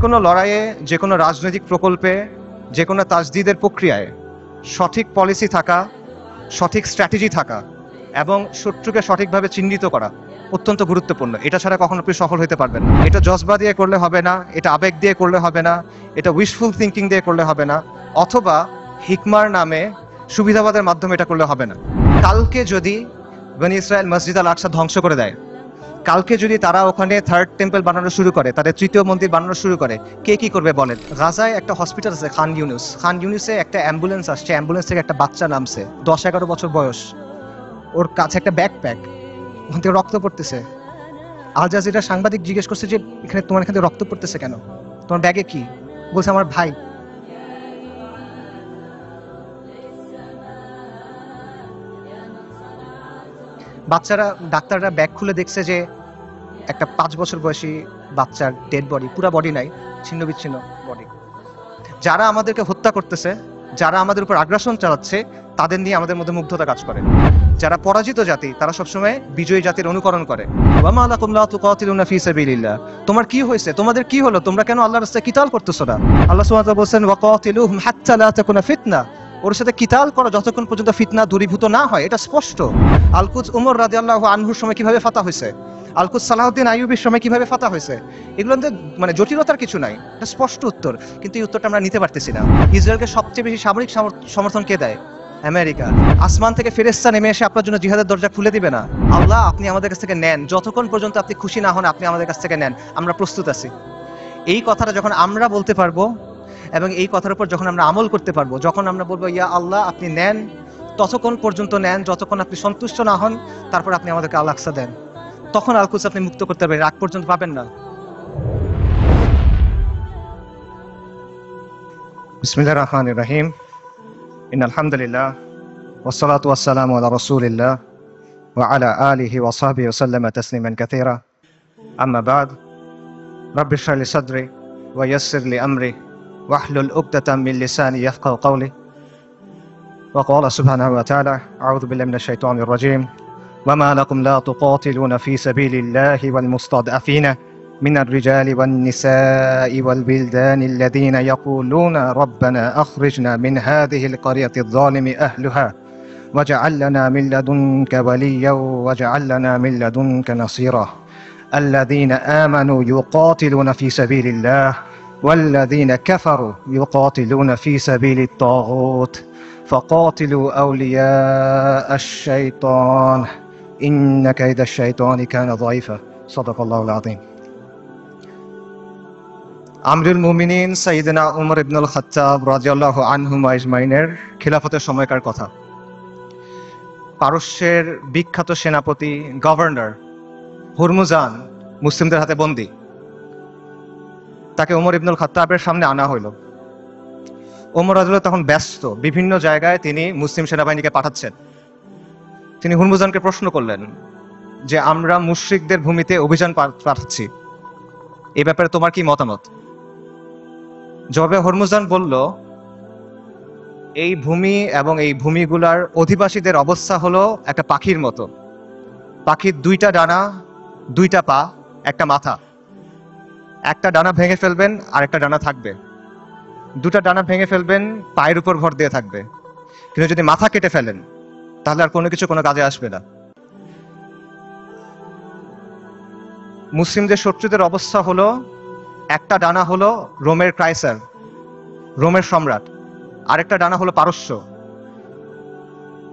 কোনো লড়াইয়ে, যে কোনো রাজনৈতিক প্রকল্পে, যে কোনো তাজদিদের প্রক্রিয়ায় সঠিক পলিসি থাকা, সঠিক স্ট্র্যাটেজি থাকা এবং শত্রুকে সঠিকভাবে চিহ্নিত করা অত্যন্ত গুরুত্বপূর্ণ। এটা ছাড়া কখনো আপনি সফল হতে পারবেন না। এটা জজবা দিয়ে করলে হবে না, এটা আবেগ দিয়ে করলে হবে না, এটা উইশফুল থিঙ্কিং দিয়ে করলে হবে না, অথবা হিকমার নামে সুবিধাবাদের মাধ্যমে এটা করলে হবে না। কালকে যদি বনি ইসরায়েল মসজিদ আল আকসা ধ্বংস করে দেয়, কালকে যদি তারা ওখানে থার্ড টেম্পল বানানো শুরু করে, তাদের তৃতীয় মন্দির বানানো শুরু করে, কে কি করবে বলেন? গাজায় একটা হসপিটাল আছে খান ইউনুসে একটা অ্যাম্বুলেন্স আসছে, অ্যাম্বুলেন্স থেকে একটা বাচ্চা নামছে, 10-11 বছর বয়স, ওর কাছে একটা ব্যাকপ্যাক, ওখান থেকে রক্ত পড়তেছে। আল জাজিরা সাংবাদিক জিজ্ঞেস করছে যে এখানে তোমার এখানে রক্ত পড়তেছে কেন, তোমার ব্যাগে কি? বলছে আমার ভাই। বাচ্চারা, ডাক্তাররা ব্যাগ খুলে দেখছে যে একটা 5 বছর বয়সী বাচ্চার ডেড বডি, পুরা বডি নাই, ছিন্ন বিচ্ছিন্ন বডি। যারা আমাদেরকে হত্যা করতেছে, যারা আমাদের উপর আগ্রাসন চালাচ্ছে, তাদের নিয়ে আমাদের মধ্যে মুগ্ধতা কাজ করে। যারা পরাজিত জাতি, তারা সবসময় বিজয়ী জাতির অনুকরণ করে। ওয়ামা লাকুম লা তুকাতিলুনা ফি সাবিলিল্লাহ, তোমার কি হয়েছে, তোমাদের কি হলো, তোমরা কেন আল্লাহর রাস্তায় কিতাল করতেছো না? আল্লাহ সুবহানাহু ওয়া তাআলা বলেন ওয়াকাতিলুহুম হাত্তা লা তাকুনা ফিতনা, ওর সাথে কিতাল করো যতক্ষণ পর্যন্ত ফিতনা দূরীভূত না হয়। এটা স্পষ্ট। আল-কুদস উমর রাদিয়াল্লাহু আনহুর সময় কিভাবে ফাতা হয়েছে, আল-কুদস সালাহউদ্দিন আইয়ুবীর সময় কিভাবে ফাতা হয়েছে, এগুলোতে মানে জটিলতার কিছু নাই, এটা স্পষ্ট উত্তর। কিন্তু এই উত্তরটা আমরা নিতে পারতেছি না। ইসরায়েলকে সবচেয়ে বেশি সামরিক সমর্থন কে দেয়? আমেরিকা। আসমান থেকে ফেরেশতা নেমে এসে আপনার জন্য জিহাদের দরজা খুলে দিবে না? আল্লাহ, আপনি আমাদের কাছ থেকে নেন, যতক্ষণ পর্যন্ত আপনি খুশি না হন আপনি আমাদের কাছ থেকে নেন, আমরা প্রস্তুত আছি। এই কথাটা যখন আমরা বলতে পারবো এবং এই কথার উপর যখন আমরা আমল করতে পারবো, যখন আমরা বলবো ইয়া আল্লাহ আপনি নেন, ততক্ষণ পর্যন্ত নেন যতক্ষণ আপনি সন্তুষ্ট না হন, তারপর আপনি আমাদেরকে আল আকসা দেন, তখন আল কুদস আপনি মুক্ত করতে পারবেন, রাগ পর্যন্ত পাবেন না। বিসমিল্লাহির রহমানির রহিম। ইন্নাল হামদুলিল্লাহ ওয়াসসালাতু ওয়াসসালামু আলা রাসূলিল্লাহ ওয়া আলা আলিহি ওয়া সাহবিহি ওয়া সাল্লামা তাসলিমান কাসীরা। আম্মা বাদ। রাব্বি ইশরাহ লি সাদরি ওয়া ইয়াসসির লি আমরি ওয়াহলুল উকদাতাম মিন লিসানি ইয়াফকাহু কওলি। ওয়া ক্বালা সুবহানাহু ওয়া তাআলা আউযু বিল্লাহি মিনাশ শাইতানির রাজীম। وما لكم لا تقاتلون في سبيل الله والمستضعفين من الرجال والنساء والولدان الذين يقولون ربنا أخرجنا من هذه القرية الظالم أهلها واجعل لنا من لدنك وليا واجعل لنا من لدنك نصيرا الذين آمنوا يقاتلون في سبيل الله والذين كفروا يقاتلون في سبيل الطاغوت فقاتلوا أولياء الشيطان إن كيد الشيطان كان ضعيفا صدق الله العظيم. আমরুল মুমিনিন সাইয়েদনা উমর ইবনুল খাত্তাব রাদিয়াল্লাহু আনহু আজমাইনের খিলাফতের সময়কার কথা। পারস্যের বিখ্যাত সেনাপতি গভর্নর হুরমুজান মুসলিমদের হাতে বন্দী। তাকে উমর ইবনুল খাত্তাবের সামনে আনা হইল। ওমর রাদিয়াল্লাহু তখন ব্যস্ত, বিভিন্ন জায়গায় তিনি মুসলিম সেনাবাহিনীকে পাঠাচ্ছেন। তিনি হুরমুজানকে প্রশ্ন করলেন যে আমরা মুশরিকদের ভূমিতে অভিযান পাঠাচ্ছি, এই ব্যাপারে তোমার কি মতামত? জবাবে হুরমুজান বলল, এই ভূমি এবং এই ভূমিগুলার অধিবাসীদের অবস্থা হলো একটা পাখির মতো। পাখির 2টা ডানা, 2টা পা, একটা মাথা। একটা ডানা ভেঙে ফেলবেন আর একটা ডানা থাকবে। 2টা ডানা ভেঙে ফেলবেন, পায়ের উপর ভর দিয়ে থাকবে। কিন্তু যদি মাথা কেটে ফেলেন তাহলে আর কোনো কিছু কোনো কাজে আসবে না। মুসলিমদের শত্রুদের অবস্থা হলো একটা ডানা হলো রোমের কায়সার, রোমের সম্রাট, আরেকটা ডানা হলো পারস্য,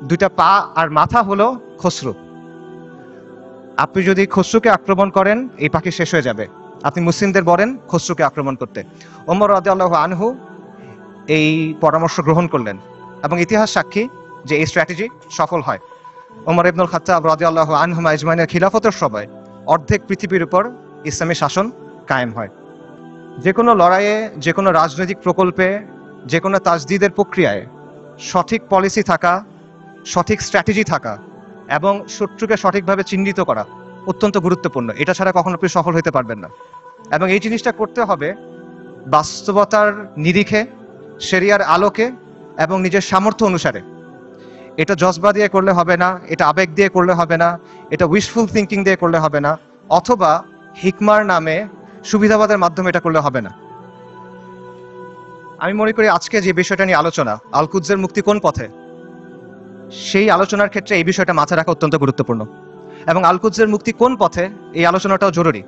2টা পা আর মাথা হলো খসরু। আপনি যদি খসরুকে আক্রমণ করেন এই পাখি শেষ হয়ে যাবে। আপনি মুসলিমদের বলেন খসরুকে আক্রমণ করতে। ওমর রাদিয়াল্লাহু আনহু এই পরামর্শ গ্রহণ করলেন এবং ইতিহাস সাক্ষী যে এই স্ট্র্যাটেজি সফল হয়। ওমর ইবনুল খাত্তাব রাদিয়াল্লাহু আনহু আজমাইনের খিলাফতের সময় অর্ধেক পৃথিবীর উপর ইসলামী শাসন কায়েম হয়। যে কোনো লড়াইয়ে, যে কোনো রাজনৈতিক প্রকল্পে, যে কোনো তাজদিদের প্রক্রিয়ায় সঠিক পলিসি থাকা, সঠিক স্ট্র্যাটেজি থাকা এবং শত্রুকে সঠিকভাবে চিহ্নিত করা অত্যন্ত গুরুত্বপূর্ণ। এটা ছাড়া কখনো আপনি সফল হতে পারবেন না। এবং এই জিনিসটা করতে হবে বাস্তবতার নিরিখে, শরিয়ার আলোকে এবং নিজের সামর্থ্য অনুসারে। এটা জজবা দিয়ে করলে হবে না, এটা আবেগ দিয়ে করলে হবে না, এটা উইশফুল থিঙ্কিং দিয়ে করলে হবে না, অথবা হিকমার নামে সুবিধাবাদের মাধ্যমে এটা করলে হবে না। আমি মনে করি আজকে যে বিষয়টা নিয়ে আলোচনা, আল কুদসের মুক্তি কোন পথে, সেই আলোচনার ক্ষেত্রে এই বিষয়টা মাথায় রাখা অত্যন্ত গুরুত্বপূর্ণ। এবং আল কুদসের মুক্তি কোন পথে এই আলোচনাটাও জরুরি,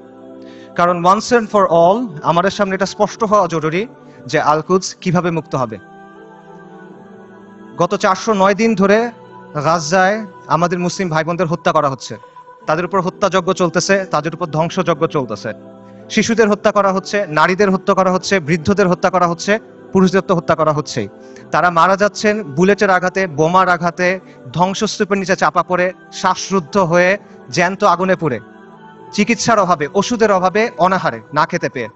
কারণ ওয়ান্স এন্ড ফর অল আমাদের সামনে এটা স্পষ্ট হওয়া জরুরি যে আল কুদস কিভাবে মুক্ত হবে। গত 409 দিন ধরে গাজায় আমাদের মুসলিম ভাই বোনদের হত্যা করা হচ্ছে, তাদের উপর হত্যাযজ্ঞ চলতেছে, তাদের উপর ধ্বংসযজ্ঞ চলতেছে। শিশুদের হত্যা করা হচ্ছে, নারীদের হত্যা করা হচ্ছে, বৃদ্ধদের হত্যা করা হচ্ছে, পুরুষদের তো হত্যা করা হচ্ছেই। তারা মারা যাচ্ছেন বুলেটের আঘাতে, বোমার আঘাতে, ধ্বংসস্তূপের নিচে চাপা পড়ে, শ্বাসরুদ্ধ হয়ে, জ্যান্ত আগুনে পুড়ে, চিকিৎসার অভাবে, ওষুধের অভাবে, অনাহারে, না খেতে পেয়ে।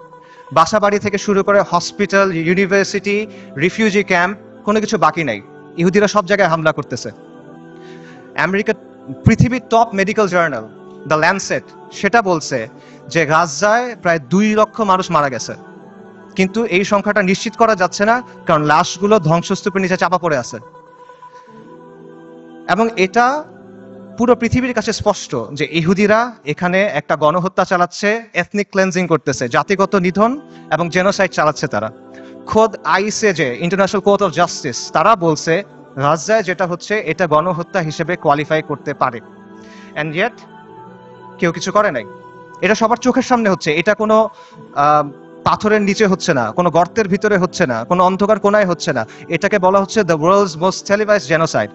বাসা বাড়ি থেকে শুরু করে হসপিটাল, ইউনিভার্সিটি, রিফিউজি ক্যাম্প, কোনো কিছু বাকি নাই। ইহুদিরা সব জায়গায় হামলা করতেছে। আমেরিকা, পৃথিবীর top medical journal the Landsat সেটা বলছে যে গাজায় প্রায় 2 লক্ষ মানুষ মারা গেছে, কিন্তু এই সংখ্যাটা নিশ্চিত করা যাচ্ছে না, কারণ লাশগুলো ধ্বংসস্তূপের নিচে চাপা পড়ে আছে। এবং এটা পুরো পৃথিবীর কাছে স্পষ্ট যে ইহুদিরা এখানে একটা গণহত্যা চালাচ্ছে, এথনিক ক্লেন্সিং করতেছে, জাতিগত নিধন এবং জেনোসাইড চালাচ্ছে তারা। খোদ ICJ, international court of justice, তারা বলছে গাজায় যেটা হচ্ছে এটা গণহত্যা হিসেবে কোয়ালিফাই করতে পারে। অ্যান্ড ইয়েট কেউ কিছু করে নাই। এটা সবার চোখের সামনে হচ্ছে, এটা কোনো পাথরের নিচে হচ্ছে না, কোনো গর্তের ভিতরে হচ্ছে না, কোনো অন্ধকার কোনায় হচ্ছে না। এটাকে বলা হচ্ছে the world's most televised genocide.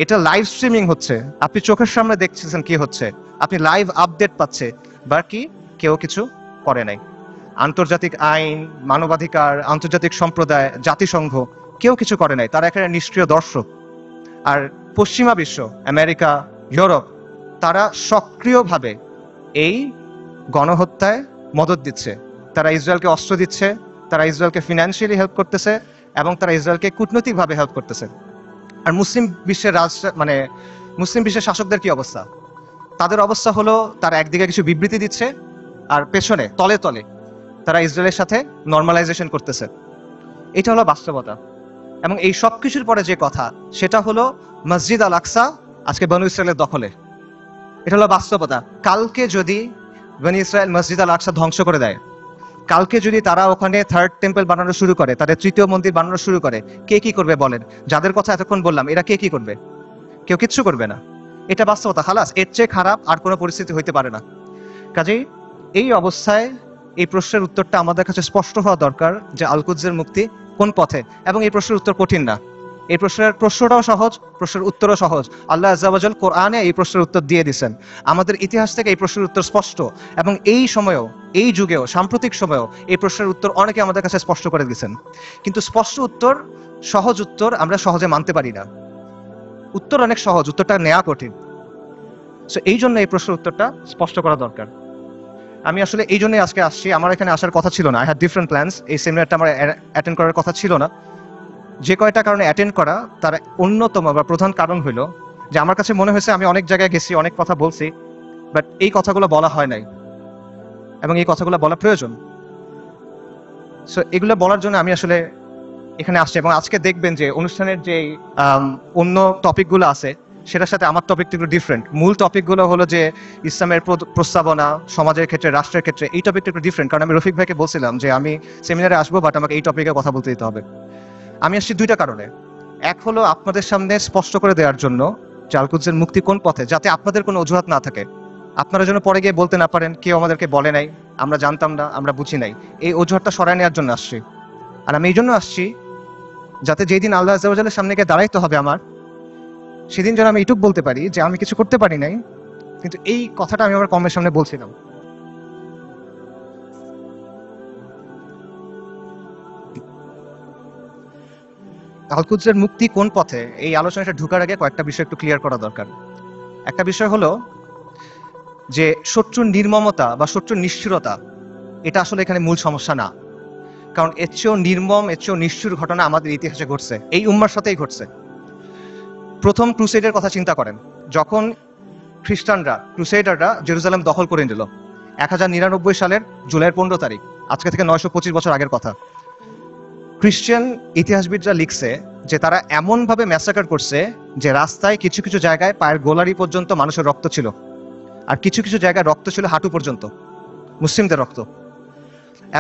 এটা লাইভ স্ট্রিমিং হচ্ছে, আপনি চোখের সামনে দেখছেন কি হচ্ছে, আপনি লাইভ আপডেট পাচ্ছে, বাকি কেউ কিছু করে নাই। আন্তর্জাতিক আইন, মানবাধিকার, আন্তর্জাতিক সম্প্রদায়, জাতিসংঘ কেউ কিছু করে নাই, তারা এখানে নিষ্ক্রিয় দর্শক। আর পশ্চিমা বিশ্ব, আমেরিকা, ইউরোপ, তারা সক্রিয়ভাবে এই গণহত্যায় মদত দিচ্ছে। তারা ইসরায়েলকে অস্ত্র দিচ্ছে, তারা ইসরায়েলকে ফিনান্সিয়ালি হেল্প করতেছে, এবং তারা ইসরায়েলকে কূটনৈতিকভাবে হেল্প করতেছে। আর মুসলিম বিশ্বের মুসলিম বিশ্বের শাসকদের কি অবস্থা? তাদের অবস্থা হলো তারা একদিকে কিছু বিবৃতি দিচ্ছে, আর পেছনে তলে তলে তারা ইসরায়েলের সাথে নর্মালাইজেশন করতেছে। এটা হলো বাস্তবতা। এবং এই সব কিছুর পরে যে কথা, সেটা হলো মসজিদ আল আকসা আজকে বনু ইসরায়েলের দখলে। এটা হলো বাস্তবতা। কালকে যদি বনি ইসরায়েল মসজিদ আল আকসা ধ্বংস করে দেয়, কালকে যদি তারা ওখানে থার্ড টেম্পল বানানো শুরু করে, তাদের তৃতীয় মন্দির বানানো শুরু করে, কে কি করবে বলেন? যাদের কথা এতক্ষণ বললাম, এরা কে কি করবে? কেউ কিচ্ছু করবে না। এটা বাস্তবতা। খালাস, এর চেয়ে খারাপ আর কোনো পরিস্থিতি হইতে পারে না। কাজেই এই অবস্থায় এই প্রশ্নের উত্তরটা আমাদের কাছে স্পষ্ট হওয়া দরকার যে আল কুদসের মুক্তি কোন পথে। এবং এই প্রশ্নের উত্তর কঠিন না, এই প্রশ্নটাও সহজ, প্রশ্নের উত্তরও সহজ। আল্লাহ আজ্জা ওয়া জাল কোরআনে এই প্রশ্নের উত্তর দিয়ে দিয়েছেন। আমাদের ইতিহাস থেকে এই প্রশ্নের উত্তর স্পষ্ট, এবং এই সময়েও, এই যুগেও, সাম্প্রতিক সময়েও এই প্রশ্নের উত্তর অনেকে আমাদের কাছে স্পষ্ট করে দিয়েছেন। কিন্তু স্পষ্ট উত্তর, সহজ উত্তর আমরা সহজে মানতে পারি না। উত্তর অনেক সহজ, উত্তরটা নেওয়া কঠিন। সো এই জন্য এই প্রশ্নের উত্তরটা স্পষ্ট করা দরকার। আমি আসলে এই জন্যই আজকে আসছি। আমার এখানে আসার কথা ছিল না, আই হ্যাড ডিফারেন্ট প্ল্যানস। এই সেমিনারটা আমার অ্যাটেন্ড করার কথা ছিল না। যে কয়টা কারণে অ্যাটেন্ড করা, তার অন্যতম বা প্রধান কারণ হলো যে আমার কাছে মনে হয়েছে আমি অনেক জায়গায় গেছি, অনেক কথা বলছি, বাট এই কথাগুলো বলা হয় নাই, এবং এই কথাগুলো বলা প্রয়োজন। সো এগুলো বলার জন্য আমি আসলে এখানে আসছি। এবং আজকে দেখবেন যে অনুষ্ঠানের যে অন্য টপিকগুলো আছে, সেটার সাথে আমার টপিকটা একটু ডিফারেন্ট। মূল টপিকগুলো হলো যে ইসলামের প্রস্তাবনা, সমাজের ক্ষেত্রে, রাষ্ট্রের ক্ষেত্রে। এই টপিকটা একটু ডিফারেন্ট, কারণ আমি রফিক ভাইকে বলছিলাম যে আমি সেমিনারে আসবো, বাট আমাকে এই টপিকে কথা বলতে দিতে হবে। আমি আসছি দুইটা কারণে। এক হলো আপনাদের সামনে স্পষ্ট করে দেওয়ার জন্য যে আল কুদসের মুক্তি কোন পথে, যাতে আপনাদের কোনো অজুহাত না থাকে, আপনারা যেন পরে গিয়ে বলতে না পারেন কেউ আমাদেরকে বলে নাই, আমরা জানতাম না, আমরা বুঝি নাই। এই অজুহাতটা সরায় নেওয়ার জন্য আসছি। আর আমি এই জন্য আসছি যাতে যেই দিন আল্লাহ আজ্জা ওয়া জালের সামনে গিয়ে দাঁড়াইতে হবে আমার, সেদিন যেন আমি এইটুক বলতে পারি যে আমি কিছু করতে পারি নাই, কিন্তু এই কথাটা আমি আমার কমের সামনে বলছিলাম। আল কুদসের মুক্তি কোন পথে, এই আলোচনাটা ঢুকার আগে কয়েকটা বিষয় একটু ক্লিয়ার করা দরকার। একটা বিষয় হলো যে শত্রুর নির্মমতা বা শত্রুর নিষ্ঠুরতা, এটা আসলে এখানে মূল সমস্যা না। কারণ এর চেয়েও নির্মম, এর চেয়েও নিষ্ঠুর ঘটনা আমাদের ইতিহাসে ঘটছে, এই উম্মার সাথেই ঘটছে। প্রথম ক্রুসেডের কথা চিন্তা করেন, যখন খ্রিস্টানরা, ক্রুসেডাররা জেরুজালেম দখল করে নিল 1099 সালের জুলাইয়ের 15 তারিখ, আজকে থেকে 925 বছর আগের কথা। খ্রিস্টান ইতিহাসবিদরা লিখছে যে তারা এমনভাবে ম্যাসাকার করছে যে রাস্তায় কিছু কিছু জায়গায় পায়ের গোলারি পর্যন্ত মানুষের রক্ত ছিল, আর কিছু কিছু জায়গায় রক্ত ছিল হাঁটু পর্যন্ত, মুসলিমদের রক্ত।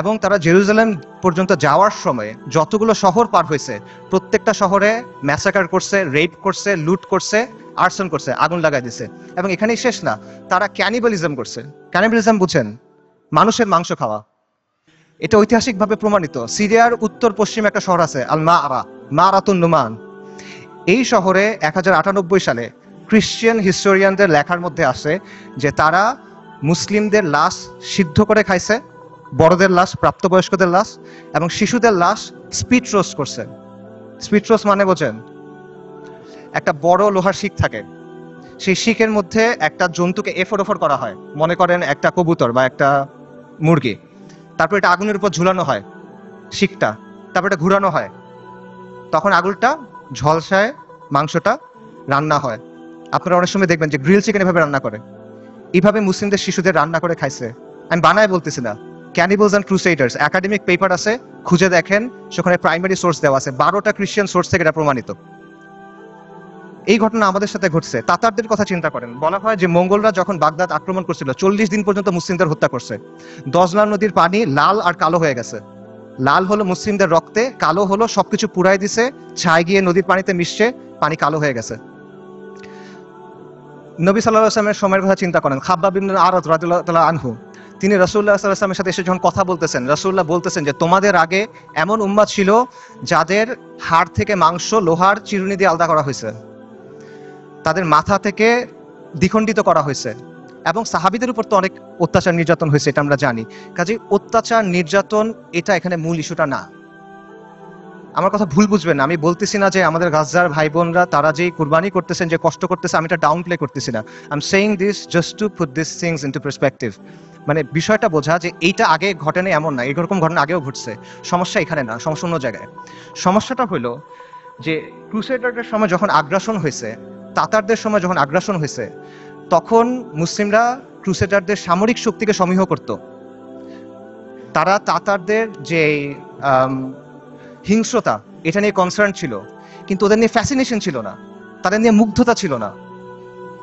এবং তারা জেরুজালেম পর্যন্ত যাওয়ার সময় যতগুলো শহর পার হয়েছে প্রত্যেকটা শহরে ম্যাসাকার করছে, রেপ করছে, লুট করছে, আর্সন করছে, আগুন লাগাই দিছে। এবং এখানেই শেষ না, তারা ক্যানিবালিজম করছে। ক্যানিবালিজম বুঝেন? মানুষের মাংস খাওয়া। এটা ঐতিহাসিকভাবে প্রমাণিত। সিরিয়ার উত্তর পশ্চিমে একটা শহর আছে আল মারাতুন নুমান। এই শহরে 1098 সালে খ্রিস্টান হিস্টোরিয়ানদের লেখার মধ্যে আসে যে তারা মুসলিমদের লাশ সিদ্ধ করে খাইছে, বড়দের লাশ, প্রাপ্তবয়স্কদের লাশ এবং শিশুদের লাশ স্পিড রোস্ট করছে। স্পিড রোস্ট মানে বোঝেন? একটা বড় লোহার শিক থাকে, সেই শিকের মধ্যে একটা জন্তুকে এফর ওফর করা হয়, মনে করেন একটা কবুতর বা একটা মুরগি। তারপর এটা আগুনের উপর ঝুলানো হয় শিকটা, তারপর এটা ঘুরানো হয়, তখন আগুনটা ঝলসায় মাংসটা রান্না হয়। আপনারা অনেক সময় দেখবেন যে গ্রিল চিকেন এভাবে রান্না করে। এইভাবে মুসলিমদের শিশুদের রান্না করে খাইছে। আমি বানায় বলতেছি না। ক্যানিবলস অ্যান্ড ক্রুসেডার্স একাডেমিক পেপার আছে, খুঁজে দেখেন, সেখানে প্রাইমারি সোর্স দেওয়া আছে, 12টা খ্রিস্টান সোর্স থেকে এটা প্রমাণিত। এই ঘটনা আমাদের সাথে ঘটছে। তাতারদের কথা চিন্তা করেন, বলা হয় যে মঙ্গলরা যখন বাগদাদ আক্রমণ করছিল 40 দিন পর্যন্ত মুসলিমদের হত্যা করছে। দজলা নদীর পানি লাল আর কালো হয়ে গেছে। লাল হলো মুসলিমদের রক্তে, কালো হলো সবকিছু পুরাই দিছে, ছাই গিয়ে নদীর পানিতে মিশছে, পানি কালো হয়ে গেছে। নবী সাল্লাল্লাহু আলাইহি ওয়াসাল্লামের সময়ের কথা চিন্তা করেন। খাব্বাব ইবনে আরাদ রাদিয়াল্লাহু তাআলা আনহু, তিনি রাসূলুল্লাহ সাল্লাল্লাহু আলাইহি ওয়াসাল্লামের সাথে এসে যখন কথা বলতেছেন, রাসূলুল্লাহ বলতেছেন যে তোমাদের আগে এমন উম্মাত ছিল যাদের হাড় থেকে মাংস লোহার চিরুনি দিয়ে আলাদা করা হয়েছে, তাদের মাথা থেকে দ্বিখণ্ডিত করা হয়েছে, এবং সাহাবীদের উপর তো অনেক অত্যাচার নির্যাতন হয়েছে, এটা আমরা জানি। কাজেই অত্যাচার নির্যাতন এটা এখানে মূল ইস্যুটা না। আমার কথা ভুল বুঝবেন না, আমি বলতেছি না যে আমাদের গাজার ভাই বোনরা তারা যেই কুরবানি করতেছেন, যে কষ্ট করতেছে, আমি এটা ডাউন প্লে করতেছি না। I am saying this just to put this things into perspective. মানে বিষয়টা বোঝা যে এইটা আগে ঘটেনি এমন না, এরকম ঘটনা আগেও ঘটছে। সমস্যা এখানে না, সমস্যা অন্য জায়গায়। সমস্যাটা হলো যে ক্রুসেডারদের সময় যখন আগ্রাসন হয়েছে, তাতারদের সময় যখন আগ্রাসন হয়েছে, তখন মুসলিমরা ক্রুসেডারদের সামরিক শক্তিকে সমীহ করত। তারা তাতারদের যে হিংস্রতা, এটা নিয়ে কনসার্ন ছিল, কিন্তু ওদের নিয়ে ফ্যাসিনেশন ছিল না, তাদের নিয়ে মুগ্ধতা ছিল না।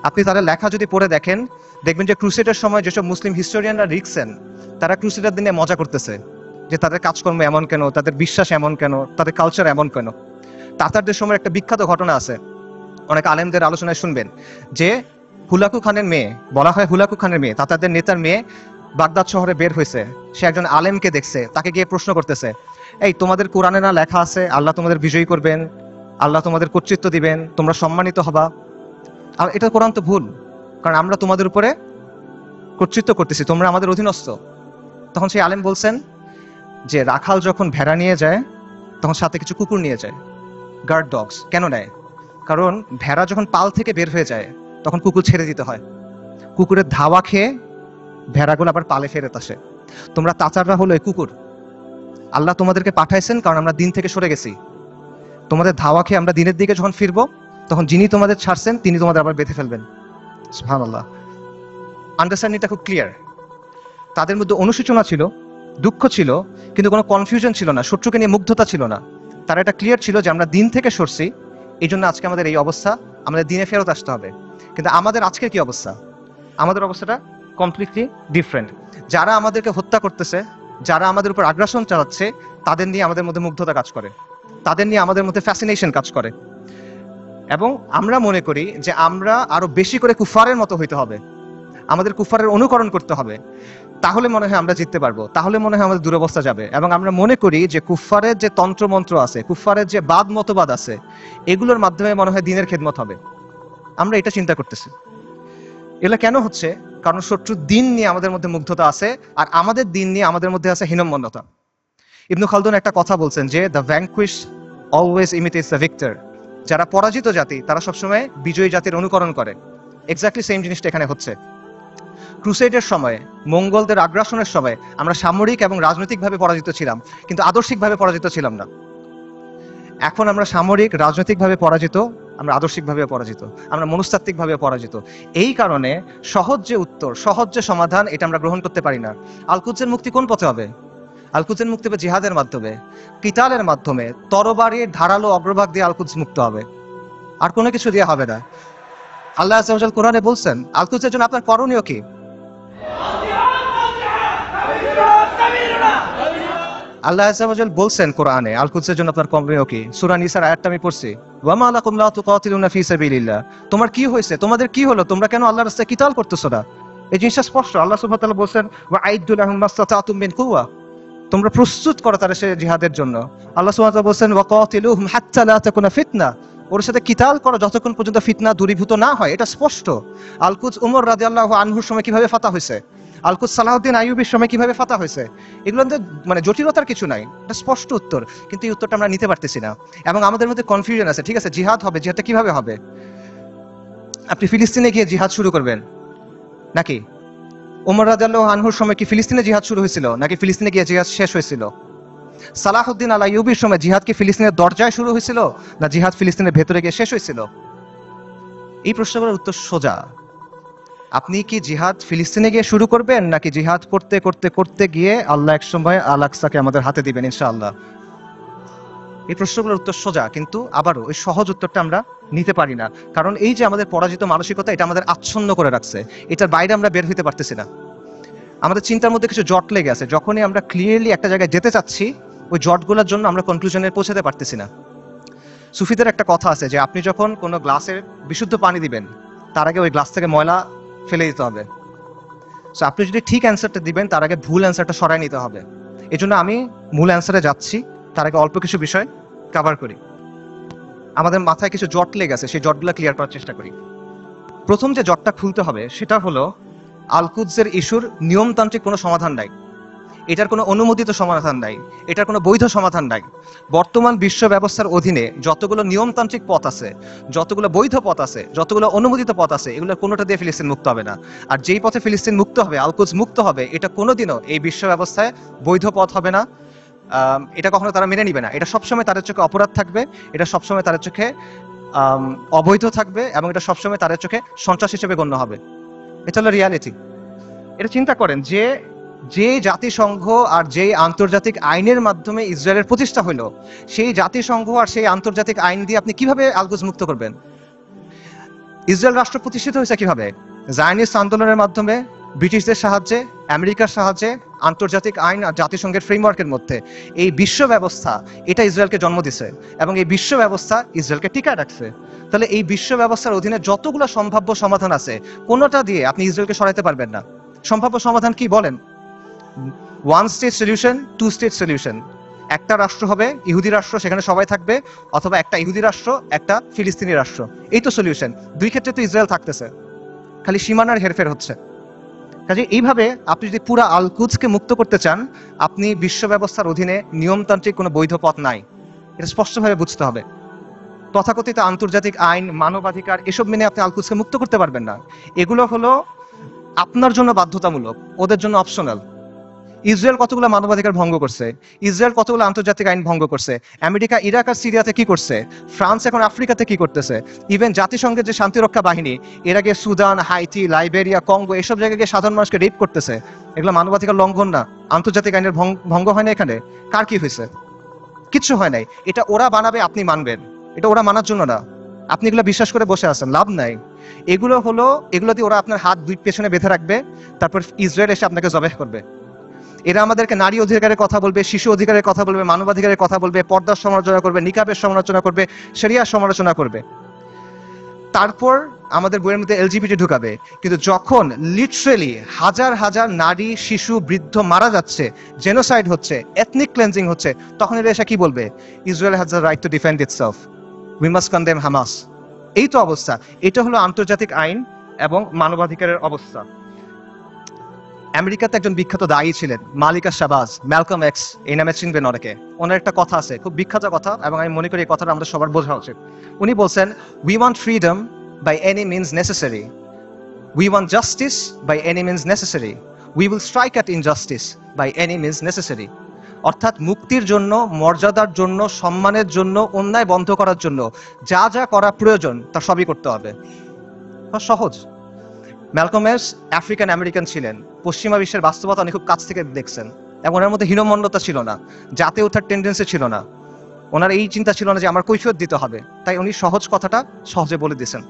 আপনি তাদের লেখা যদি পড়ে দেখেন, দেখবেন যে ক্রুসেডের সময় যেসব মুসলিম হিস্টোরিয়ানরা লিখছেন, তারা ক্রুসেডারদের নিয়ে মজা করতেছে যে তাদের কাজকর্ম এমন কেন, তাদের বিশ্বাস এমন কেন, তাদের কালচার এমন কেন। তাতারদের সময় একটা বিখ্যাত ঘটনা আছে, অনেক আলেমদের আলোচনায় শুনবেন, যে হুলাকু খানের মেয়ে, বলা হয় হুলাকু খানের মেয়ে, তাতারদের নেতার মেয়ে বাগদাদ শহরে বের হয়েছে। সে একজন আলেমকে দেখছে, তাকে গিয়ে প্রশ্ন করতেছে, এই তোমাদের কোরআনে না লেখা আছে আল্লাহ তোমাদের বিজয়ী করবেন, আল্লাহ তোমাদের কর্তৃত্ব দিবেন, তোমরা সম্মানিত হবা? আর এটা কোরআন তো ভুল, কারণ আমরা তোমাদের উপরে কর্তৃত্ব করতেছি, তোমরা আমাদের অধীনস্থ। তখন সেই আলেম বলছেন যে রাখাল যখন ভেড়া নিয়ে যায় তখন সাথে কিছু কুকুর নিয়ে যায়, গার্ড ডগস। কেন নেয়? কারণ ভেড়া যখন পাল থেকে বের হয়ে যায় তখন কুকুর ছেড়ে দিতে হয়, কুকুরের ধাওয়া খেয়ে ভেড়াগুলো আবার পালে ফেরত আসে। তোমরা তাতাররা হলো এই কুকুর, আল্লাহ তোমাদেরকে পাঠাইছেন কারণ আমরা দিন থেকে সরে গেছি, তোমাদের ধাওয়া খেয়ে আমরা দিনের দিকে যখন ফিরবো তখন যিনি তোমাদের ছাড়ছেন তিনি তোমাদের আবার বেঁধে ফেলবেন। সুবহানাল্লাহ। আন্ডারস্ট্যান্ডিংটা খুব ক্লিয়ার। তাদের মধ্যে অনুশোচনা ছিল, দুঃখ ছিল, কিন্তু কোনো কনফিউশন ছিল না, শত্রুকে নিয়ে মুগ্ধতা ছিল না। তারা এটা ক্লিয়ার ছিল যে আমরা দিন থেকে সরছি, এই জন্য আজকে আমাদের এই অবস্থা, আমাদের দিনে ফেরত আসতে হবে। কিন্তু আমাদের আজকের কি অবস্থা? আমাদের অবস্থাটা কমপ্লিটলি ডিফারেন্ট। যারা আমাদেরকে হত্যা করতেছে, যারা আমাদের উপর আগ্রাসন চালাচ্ছে, তাদের নিয়ে আমাদের মধ্যে মুগ্ধতা কাজ করে, তাদের নিয়ে আমাদের মধ্যে ফ্যাসিনেশন কাজ করে, এবং আমরা মনে করি যে আমরা আরো বেশি করে কুফারের মতো হইতে হবে, আমাদের কুফারের অনুকরণ করতে হবে, তাহলে মনে হয় আমরা জিততে পারবো, তাহলে মনে হয় আমাদের দুরবস্থা যাবে। এবং আমরা মনে করি যে কুফারের যে তন্ত্রমন্ত্র আছে, কুফারের যে বাদ মতবাদ আছে, এগুলোর মাধ্যমে মনে হয় দিনের খেদমত হবে। আমরা এটা চিন্তা করতেছি। এগুলো কেন হচ্ছে? কারণ শত্রুর দিন নিয়ে আমাদের মধ্যে মুগ্ধতা আছে, আর আমাদের দিন নিয়ে আমাদের মধ্যে আছে হীনম্মন্যতা। ইবনু খালদুন একটা কথা বলছেন যে the vanquish always imitates the victor. যারা পরাজিত জাতি তারা সবসময় বিজয়ী জাতির অনুকরণ করে। এক্স্যাক্টলি সেম জিনিসটা এখানে হচ্ছে। ক্রুসেডের সময়, মঙ্গলদের আগ্রাসনের সময় আমরা সামরিক এবং রাজনৈতিকভাবে পরাজিত ছিলাম, কিন্তু আদর্শিকভাবে পরাজিত ছিলাম না। এখন আমরা সামরিক রাজনৈতিকভাবে পরাজিত, আমরা আদর্শিকভাবে পরাজিত, আমরা মনস্তাত্ত্বিকভাবে পরাজিত। এই কারণে সহজ যে উত্তর, সহজ যে সমাধান, এটা আমরা গ্রহণ করতে পারি না। আল-কুদসের মুক্তি কোন পথে হবে? আল-কুদসের মুক্তি হবে জিহাদের মাধ্যমে, কিতালের মাধ্যমে, তরবারির ধারালো অগ্রভাগ দিয়ে আল-কুদস মুক্ত হবে, আর কোনো কিছু দিয়ে হবে না। আল্লাহ আযজা ওয়া জাল কোরআনে বলছেন আল-কুদসের জন্য আপনার করণীয় কি? আল্লাহ আযজা ওয়া জাল বলছেন কোরআনে, আল কুদসের জন্য আপনার কমপ্লেন কি? সূরা নিসার আয়াতটা আমি পড়ছি, ওয়া মা লাকুম লা তুকাতিলুনা ফি সাবিলিল্লাহ, তোমার কি হয়েছে, তোমাদের কি হলো, তোমরা কেন আল্লাহর রাস্তায় কিতাল করতেছো না? এই জিনিসটা স্পষ্ট। আল্লাহ সুবহানাহু ওয়া তাআলা বলছেন, ওয়া আইদ্দু লাহুম মাসতাতাতুম মিন কুওয়া, তোমরা প্রস্তুত করো তাদের সে জিহাদের জন্য। আল্লাহ সুবহানাহু ওয়া তাআলা বলছেন, ওয়া কাতিলুহুম হাত্তা লা তাকুনা ফিতনা, ওর সাথে কিতাল করো যতক্ষণ পর্যন্ত ফিতনা দূরীভূত না হয়। এটা স্পষ্ট। আল কুদস উমর রাদিয়াল্লাহু আনহুর সময় কিভাবে ফাতা হয়েছে, আল কুদস সালাহউদ্দিন আইয়ুবীর সময় কিভাবে ফাতা হয়েছে, এগুলোতে মানে জটিলতার কিছু নাই, এটা স্পষ্ট উত্তর। কিন্তু এই উত্তরটা আমরা নিতে পারতেছি না, এবং আমাদের মধ্যে কনফিউশন আছে। ঠিক আছে, জিহাদ হবে, জিহাদটা কিভাবে হবে? আপনি ফিলিস্তিনে গিয়ে জিহাদ শুরু করবেন নাকি? ওমর রাদিয়াল্লাহু আনহুর সময় কি ফিলিস্তিনে জিহাদ শুরু হয়েছিল, নাকি ফিলিস্তিনে গিয়ে জিহাদ শেষ হয়েছিল? সালাহউদ্দিন আল আইয়ুবীর সময় জিহাদ কি ফিলিস্তিনের দরজায় শুরু হয়েছিল, না জিহাদ ফিলিস্তিনের ভেতরে গিয়ে শেষ হয়েছিল? এই প্রশ্নগুলোর উত্তর সোজা। আপনি কি জিহাদ ফিলিস্তিনে গিয়ে শুরু করবেন, নাকি জিহাদ করতে করতে করতে গিয়ে আল্লাহ এক সময় আল আকসাকে আমাদের হাতে দিবেন ইনশাআল্লাহ? এই প্রশ্নগুলোর উত্তর সোজা, কিন্তু আবারও এই সহজ উত্তরটা আমরা নিতে পারি না, কারণ এই যে আমাদের পরাজিত মানসিকতা, এটা আমাদের আচ্ছন্ন করে রাখছে, এটার বাইরে আমরা বের হইতে পারতেছি না। আমাদের চিন্তার মধ্যে কিছু জট লেগে আছে, যখনই আমরা ক্লিয়ারলি একটা জায়গায় যেতে চাচ্ছি, ওই জটগুলোর জন্য আমরা কনক্লুশনে পৌঁছাতে পারতেছি না। সুফিদের একটা কথা আছে যে আপনি যখন কোনো গ্লাসে বিশুদ্ধ পানি দিবেন, তার আগে ওই গ্লাস থেকে ময়লা ফেলে দিতে হবে। সো আপনি যদি ঠিক অ্যান্সারটা দিবেন, তার আগে ভুল অ্যান্সারটা সরাই নিতে হবে। এই জন্য আমি মূল অ্যান্সারে যাচ্ছি, তার আগে অল্প কিছু বিষয় কভার করি। আমাদের মাথায় কিছু জট লেগে আছে, সেই জটগুলো ক্লিয়ার করার চেষ্টা করি। প্রথম যে জটটা খুলতে হবে সেটা হলো, আল কুদসের ইস্যুর নিয়মতান্ত্রিক কোনো সমাধান নাই, এটার কোনো অনুমোদিত সমাধান নাই, এটার কোনো বৈধ সমাধান নাই। বর্তমান বিশ্ব ব্যবস্থার অধীনে যতগুলো নিয়মতান্ত্রিক পথ আছে, যতগুলো বৈধ পথ আছে, যতগুলো অনুমোদিত পথ আছে, এগুলো কোনোটা দিয়ে ফিলিস্তিন মুক্ত হবে না। আর যেই পথে ফিলিস্তিন মুক্ত হবে, আল কুদস মুক্ত হবে, এটা কোনোদিনও এই বিশ্ব ব্যবস্থায় বৈধ পথ হবে না। এটা কখনো তারা মেনে নিবে না। এটা সবসময় তাদের চোখে অপরাধ থাকবে, এটা সবসময় তাদের চোখে অবৈধ থাকবে, এবং এটা সবসময় তাদের চোখে সন্ত্রাস হিসেবে গণ্য হবে। এটা হলো রিয়ালিটি। এটা চিন্তা করেন যে যে জাতিসংঘ আর যেই আন্তর্জাতিক আইনের মাধ্যমে ইসরায়েলের প্রতিষ্ঠা হলো, সেই জাতিসংঘ আর সেই আন্তর্জাতিক আইন দিয়ে আপনি কিভাবে আল কুদস মুক্ত করবেন? ইসরায়েল রাষ্ট্র প্রতিষ্ঠিত হয়েছে কিভাবে? জায়নিস্ট আন্দোলনের মাধ্যমে, ব্রিটিশদের সাহায্যে, আমেরিকার সাহায্যে, আন্তর্জাতিক আইন আর জাতিসংঘের ফ্রেমওয়ার্কের মধ্যে। এই বিশ্ব ব্যবস্থা, এটা ইসরায়েলকে জন্ম দিছে, এবং এই বিশ্ব ব্যবস্থা ইসরায়েলকে টিকায় রাখছে। তাহলে এই বিশ্ব ব্যবস্থার অধীনে যতগুলো সম্ভাব্য সমাধান আছে, কোনোটা দিয়ে আপনি ইসরায়েলকে সরাইতে পারবেন না। সম্ভাব্য সমাধান কি বলেন? One state solution, two state solution. একটা রাষ্ট্র হবে ইহুদি রাষ্ট্র, সেখানে সবাই থাকবে, অথবা একটা ইহুদি রাষ্ট্র, একটা ফিলিস্তিনি রাষ্ট্র। এই তো সলিউশন। দুই ক্ষেত্রে তো ইসরায়েল থাকতেছে, খালি সীমানার হেরফের হচ্ছে। কাজে এইভাবে আপনি যদি পুরা আল কুদসকে মুক্ত করতে চান, আপনি বিশ্ব ব্যবস্থার অধীনে নিয়মতান্ত্রিক কোনো বৈধ পথ নাই, এটা স্পষ্টভাবে বুঝতে হবে। তথাকথিত আন্তর্জাতিক আইন, মানবাধিকার, এসব মেনে আপনি আল কুদসকে মুক্ত করতে পারবেন না। এগুলো হলো আপনার জন্য বাধ্যতামূলক, ওদের জন্য অপশনাল। ইসরায়েল কতগুলো মানবাধিকার ভঙ্গ করছে, ইসরায়েল কতগুলো আন্তর্জাতিক আইন ভঙ্গ করছে, আমেরিকা ইরাক আর সিরিয়াতে কি করছে, ফ্রান্স এখন আফ্রিকাতে কি করতেছে, ইভেন জাতিসংঘের যে শান্তিরক্ষা বাহিনী, এর আগে সুদান, হাইতি, লাইবেরিয়া, কঙ্গো, এসব জায়গায় গিয়ে সাধারণ মানুষকে রেপ করতেছে। এগুলো মানবাধিকার লঙ্ঘন না? আন্তর্জাতিক আইনের ভঙ্গ হয় না এখানে? কার কি হয়েছে? কিচ্ছু হয় নাই। এটা ওরা বানাবে, আপনি মানবেন, এটা ওরা মানার জন্য না। আপনি এগুলো বিশ্বাস করে বসে আছেন, লাভ নাই। এগুলো হলো, এগুলো দিয়ে ওরা আপনার হাত দুই পেছনে বেঁধে রাখবে, তারপর ইসরায়েল এসে আপনাকে জবাহ করবে। এরা আমাদেরকে নারী অধিকারের কথা বলবে, শিশু অধিকারের কথা বলবে, মানবাধিকারের কথা বলবে, পর্দার সমালোচনা করবে, নিকাবের সমালোচনা করবে, শরিয়ার সমালোচনা করবে, তারপর আমাদের বইয়ের মধ্যে এলজিবিটি ঢুকাবে। কিন্তু যখন লিটারেলি হাজার হাজার নারী, শিশু, বৃদ্ধ মারা যাচ্ছে, জেনোসাইড হচ্ছে, এথনিক ক্লেন্সিং হচ্ছে, তখন এরা এসে কি বলবে? Israel has the right to defend itself, we must condemn Hamas. এই তো অবস্থা। এটা হলো আন্তর্জাতিক আইন এবং মানবাধিকারের অবস্থা। আমেরিকাতে একজন বিখ্যাত দায়ী ছিলেন, মালিকা শাবাজ, ম্যালকম এক্স, এই নামে চিনবেন অনেকে। ওনার একটা কথা আছে, খুব বিখ্যাত কথা, এবং আমি মনে করি এই কথাটা আমাদের সবার বোঝা উচিত। উনি বলছেন, we want freedom by any means necessary, we want justice by any means necessary, we will strike at injustice by any means necessary. অর্থাৎ মুক্তির জন্য, মর্যাদার জন্য, সম্মানের জন্য, অন্যায় বন্ধ করার জন্য যা যা করা প্রয়োজন তা সবই করতে হবে। সহজ। ম্যালকম এক্স আফ্রিকান আমেরিকান ছিলেন, পশ্চিমা বিশ্বের বাস্তবতা উনি খুব কাছ থেকে দেখছেন, এবং ওনার মধ্যে হীনমন্যতা ছিল না, জাতে ওঠার টেন্ডেন্সি ছিল না, ওনার এই চিন্তা ছিল না যে আমার কৈফিয়ত দিতে হবে। তাই উনি সহজ কথাটা সহজে বলে দিয়েছেন।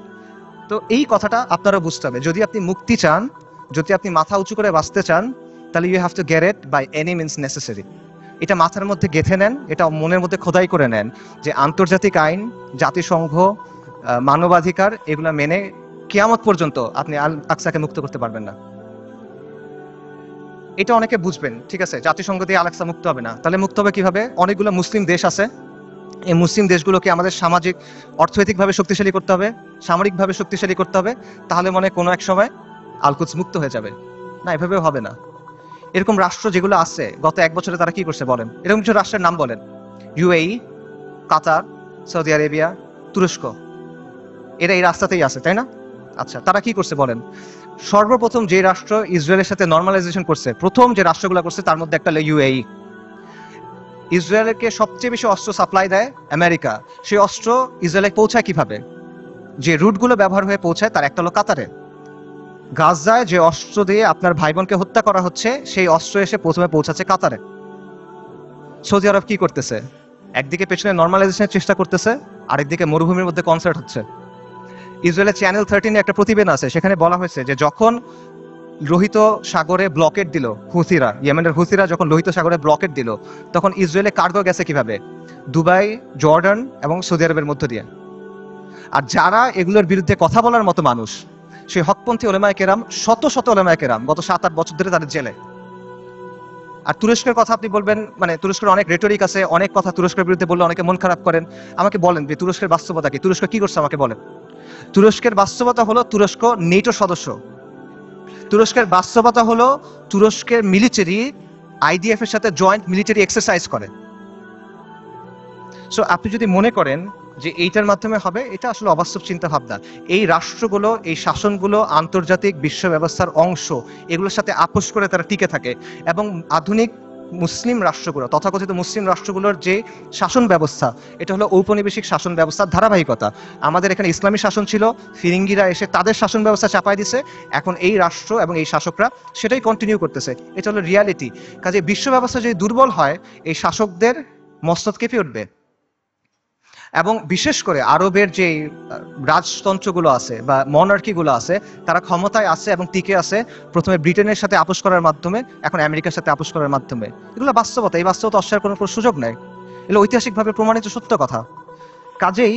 তো এই কথাটা আপনারা বুঝতে হবে, যদি আপনি মুক্তি চান, যদি আপনি মাথা উঁচু করে বাঁচতে চান, তাহলে you have to get it by any means necessary. এটা মাথার মধ্যে গেঁথে নেন, এটা মনের মধ্যে খোদাই করে নেন যে আন্তর্জাতিক আইন, জাতিসংঘ, মানবাধিকার এগুলা মেনে কিয়ামত পর্যন্ত আপনি আল আকসাকে মুক্ত করতে পারবেন না। এটা অনেকে বুঝবেন, ঠিক আছে, জাতিসংঘ দিয়ে আল আকসা মুক্ত হবে না, তাহলে মুক্ত হবে কিভাবে? অনেকগুলো মুসলিম দেশ আছে, এই মুসলিম দেশগুলোকে আমাদের সামাজিক অর্থনৈতিকভাবে শক্তিশালী করতে হবে, সামরিকভাবে শক্তিশালী করতে হবে, তাহলে মনে কোনো এক সময় আল-কুদস মুক্ত হয়ে যাবে। না, এভাবেও হবে না। এরকম রাষ্ট্র যেগুলো আছে গত 1 বছরে তারা কি করছে বলেন? এরকম কিছু রাষ্ট্রের নাম বলেন। ইউএই, কাতার, সৌদি আরেবিয়া, তুরস্ক, এরা এই রাস্তাতেই আছে, তাই না? আচ্ছা, তারা কি করছে বলেন? সর্বপ্রথম যে রাষ্ট্র ইসরায়েলের সাথে নর্মালাইজেশন করছে, প্রথম যে রাষ্ট্রগুলো করছে তার মধ্যে একটা হলো ইউএই। ইসরায়েলকে সবচেয়ে বেশি অস্ত্র সাপ্লাই দেয় আমেরিকা। সেই অস্ত্র ইসরায়েলে পৌঁছায় কিভাবে? যে রুটগুলো ব্যবহার হয়ে পৌঁছায় তার একটা হলো কাতারে। গাজায় যে অস্ত্র দিয়ে আপনার ভাই বোনকে হত্যা করা হচ্ছে, সেই অস্ত্র এসে প্রথমে পৌঁছাচ্ছে কাতারে। সৌদি আরব কি করতেছে? একদিকে পেছনে নর্মালাইজেশনের চেষ্টা করতেছে, আরেকদিকে মরুভূমির মধ্যে কনসার্ট হচ্ছে। ইসরায়েলের চ্যানেল 13 একটা প্রতিবেদন আছে, সেখানে বলা হয়েছে যে যখন লোহিত সাগরে ব্লকেট দিল হুথিরা, ইয়েমেনের হুথিরা যখন লোহিত সাগরে ব্লকেট দিল, তখন ইসরায়েলে কার্গো গেছে কিভাবে? দুবাই, জর্ডান এবং সৌদি আরবের মধ্য দিয়ে। আর যারা এগুলোর বিরুদ্ধে কথা বলার মতো মানুষ, সেই হকপন্থী ওলেমায়ে কেরাম, শত শত ওলেমায়ে কেরাম গত 7-8 বছর ধরে তাদের জেলে। আর তুরস্কের কথা আপনি বলবেন, মানে তুরস্কের অনেক রেটরিক আছে, অনেক কথা তুরস্কের বিরুদ্ধে বললে অনেকে মন খারাপ করেন। আমাকে বলেন যে তুরস্কের বাস্তবতা কি? তুরস্ক কি করছে আমাকে বলেন। তুরস্কের বাস্তবতা হলো তুরস্ক নেটো সদস্য। তুরস্কের বাস্তবতা হলো তুরস্কের মিলিটারি আইডিএফ এর সাথে জয়েন্ট মিলিটারি এক্সারসাইজ করে। সো আপনি যদি মনে করেন যে এইটার মাধ্যমে হবে, এটা আসলে অবাস্তব চিন্তা ভাবনা। এই রাষ্ট্রগুলো, এই শাসনগুলো আন্তর্জাতিক বিশ্ব ব্যবস্থার অংশ, এগুলোর সাথে আপোষ করে তারা টিকে থাকে। এবং আধুনিক মুসলিম রাষ্ট্রগুলো, তথাকথিত মুসলিম রাষ্ট্রগুলোর যে শাসন ব্যবস্থা, এটা হলো ঔপনিবেশিক শাসন ব্যবস্থার ধারাবাহিকতা। আমাদের এখানে ইসলামী শাসন ছিল, ফিরিঙ্গিরা এসে তাদের শাসন ব্যবস্থা চাপাই দিছে, এখন এই রাষ্ট্র এবং এই শাসকরা সেটাই কন্টিনিউ করতেছে। এটা হলো রিয়ালিটি। কাজে বিশ্ব ব্যবস্থা যদি দুর্বল হয়, এই শাসকদের মস্তক কেঁপে উঠবে। এবং বিশেষ করে আরবের যে রাজতন্ত্রগুলো আছে বা মনার্কিগুলো আছে, তারা ক্ষমতায় আছে এবং টিকে আছে প্রথমে ব্রিটেনের সাথে আপোষ করার মাধ্যমে, এখন আমেরিকার সাথে আপোষ করার মাধ্যমে। এগুলো বাস্তবতা, এই বাস্তবতা অস্বীকার করার কোনো সুযোগ নেই, এগুলো ঐতিহাসিকভাবে প্রমাণিত সত্য কথা। কাজেই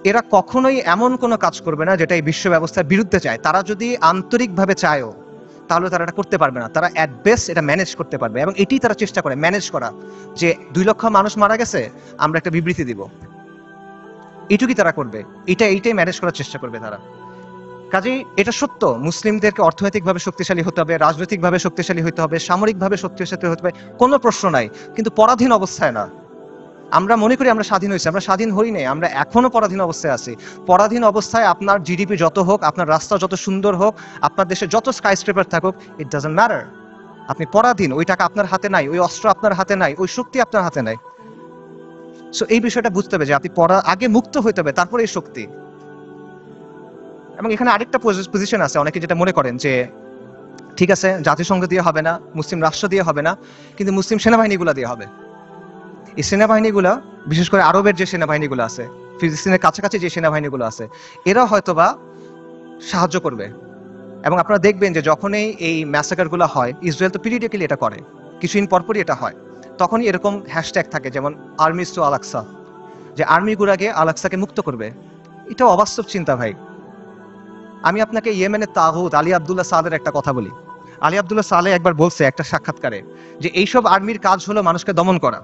এরা কখনোই এমন কোনো কাজ করবে না যেটা এই বিশ্ব ব্যবস্থার বিরুদ্ধে চায়। তারা যদি আন্তরিকভাবে চায়ও, তাহলে তারা এটা করতে পারবে না। তারা অ্যাট বেস্ট এটা ম্যানেজ করতে পারবে, এবং এটি তারা চেষ্টা করে ম্যানেজ করা, যে 2 লক্ষ মানুষ মারা গেছে, আমরা একটা বিবৃতি দিব, এইটুকুই তারা করবে। এইটাই ম্যানেজ করার চেষ্টা করবে তারা। কাজেই এটা সত্য, মুসলিমদেরকে অর্থনৈতিকভাবে শক্তিশালী হতে হবে, রাজনৈতিকভাবে শক্তিশালী হতে হবে, সামরিকভাবে শক্তিশালী হতে হবে, কোনো প্রশ্ন নাই, কিন্তু পরাধীন অবস্থায় না। আমরা মনে করি আমরা স্বাধীন হয়েছি, আমরা স্বাধীন হই নাই, আমরা এখনো পরাধীন অবস্থায় আছি। পরাধীন অবস্থায় আপনার জিডিপি যত হোক, আপনার রাস্তা যত সুন্দর হোক, আপনার দেশে যত স্কাইস্ক্রেপার থাকুক, ইট ডাজন্ট ম্যাটার। আপনি পরাধীন, ওই টাকা আপনার হাতে নাই, ওই অস্ত্র আপনার হাতে নাই, ওই শক্তি আপনার হাতে নাই। সো এই বিষয়টা বুঝতে হবে যে আপনি আগে মুক্ত হইতে হবে, তারপরে এই শক্তি। এবং এখানে আরেকটা পজিশন আছে, অনেকে যেটা মনে করেন যে ঠিক আছে, জাতিসংঘ দিয়ে হবে না, মুসলিম রাষ্ট্র দিয়ে হবে না, কিন্তু মুসলিম সেনাবাহিনীগুলো দিয়ে হবে। এই সেনাবাহিনীগুলো, বিশেষ করে আরবের যে সেনাবাহিনীগুলো আছে, ফিলিস্তিনের কাছাকাছি যে সেনাবাহিনীগুলো আছে, এরা হয়তোবা সাহায্য করবে। এবং আপনারা দেখবেন যে যখনই এই ম্যাসাকারগুলো হয়, ইসরায়েল তো পিরিয়ডিক্যালি এটা করে, কিছুদিন পরপরই এটা হয়, তখনই এরকম হ্যাশট্যাগ থাকে, যেমন আর্মিস টু আল আকসা, যে আর্মিগুলো আগে আল আকসাকে মুক্ত করবে। এটা অবাস্তব চিন্তা ভাই। আমি আপনাকে ইয়েমেনের তাগুত আলী আব্দুল্লাহ সালের একটা কথা বলি। আলী আব্দুল্লাহ সালে একবার বলছে একটা সাক্ষাৎকারে যে এইসব আর্মির কাজ হলো মানুষকে দমন করা।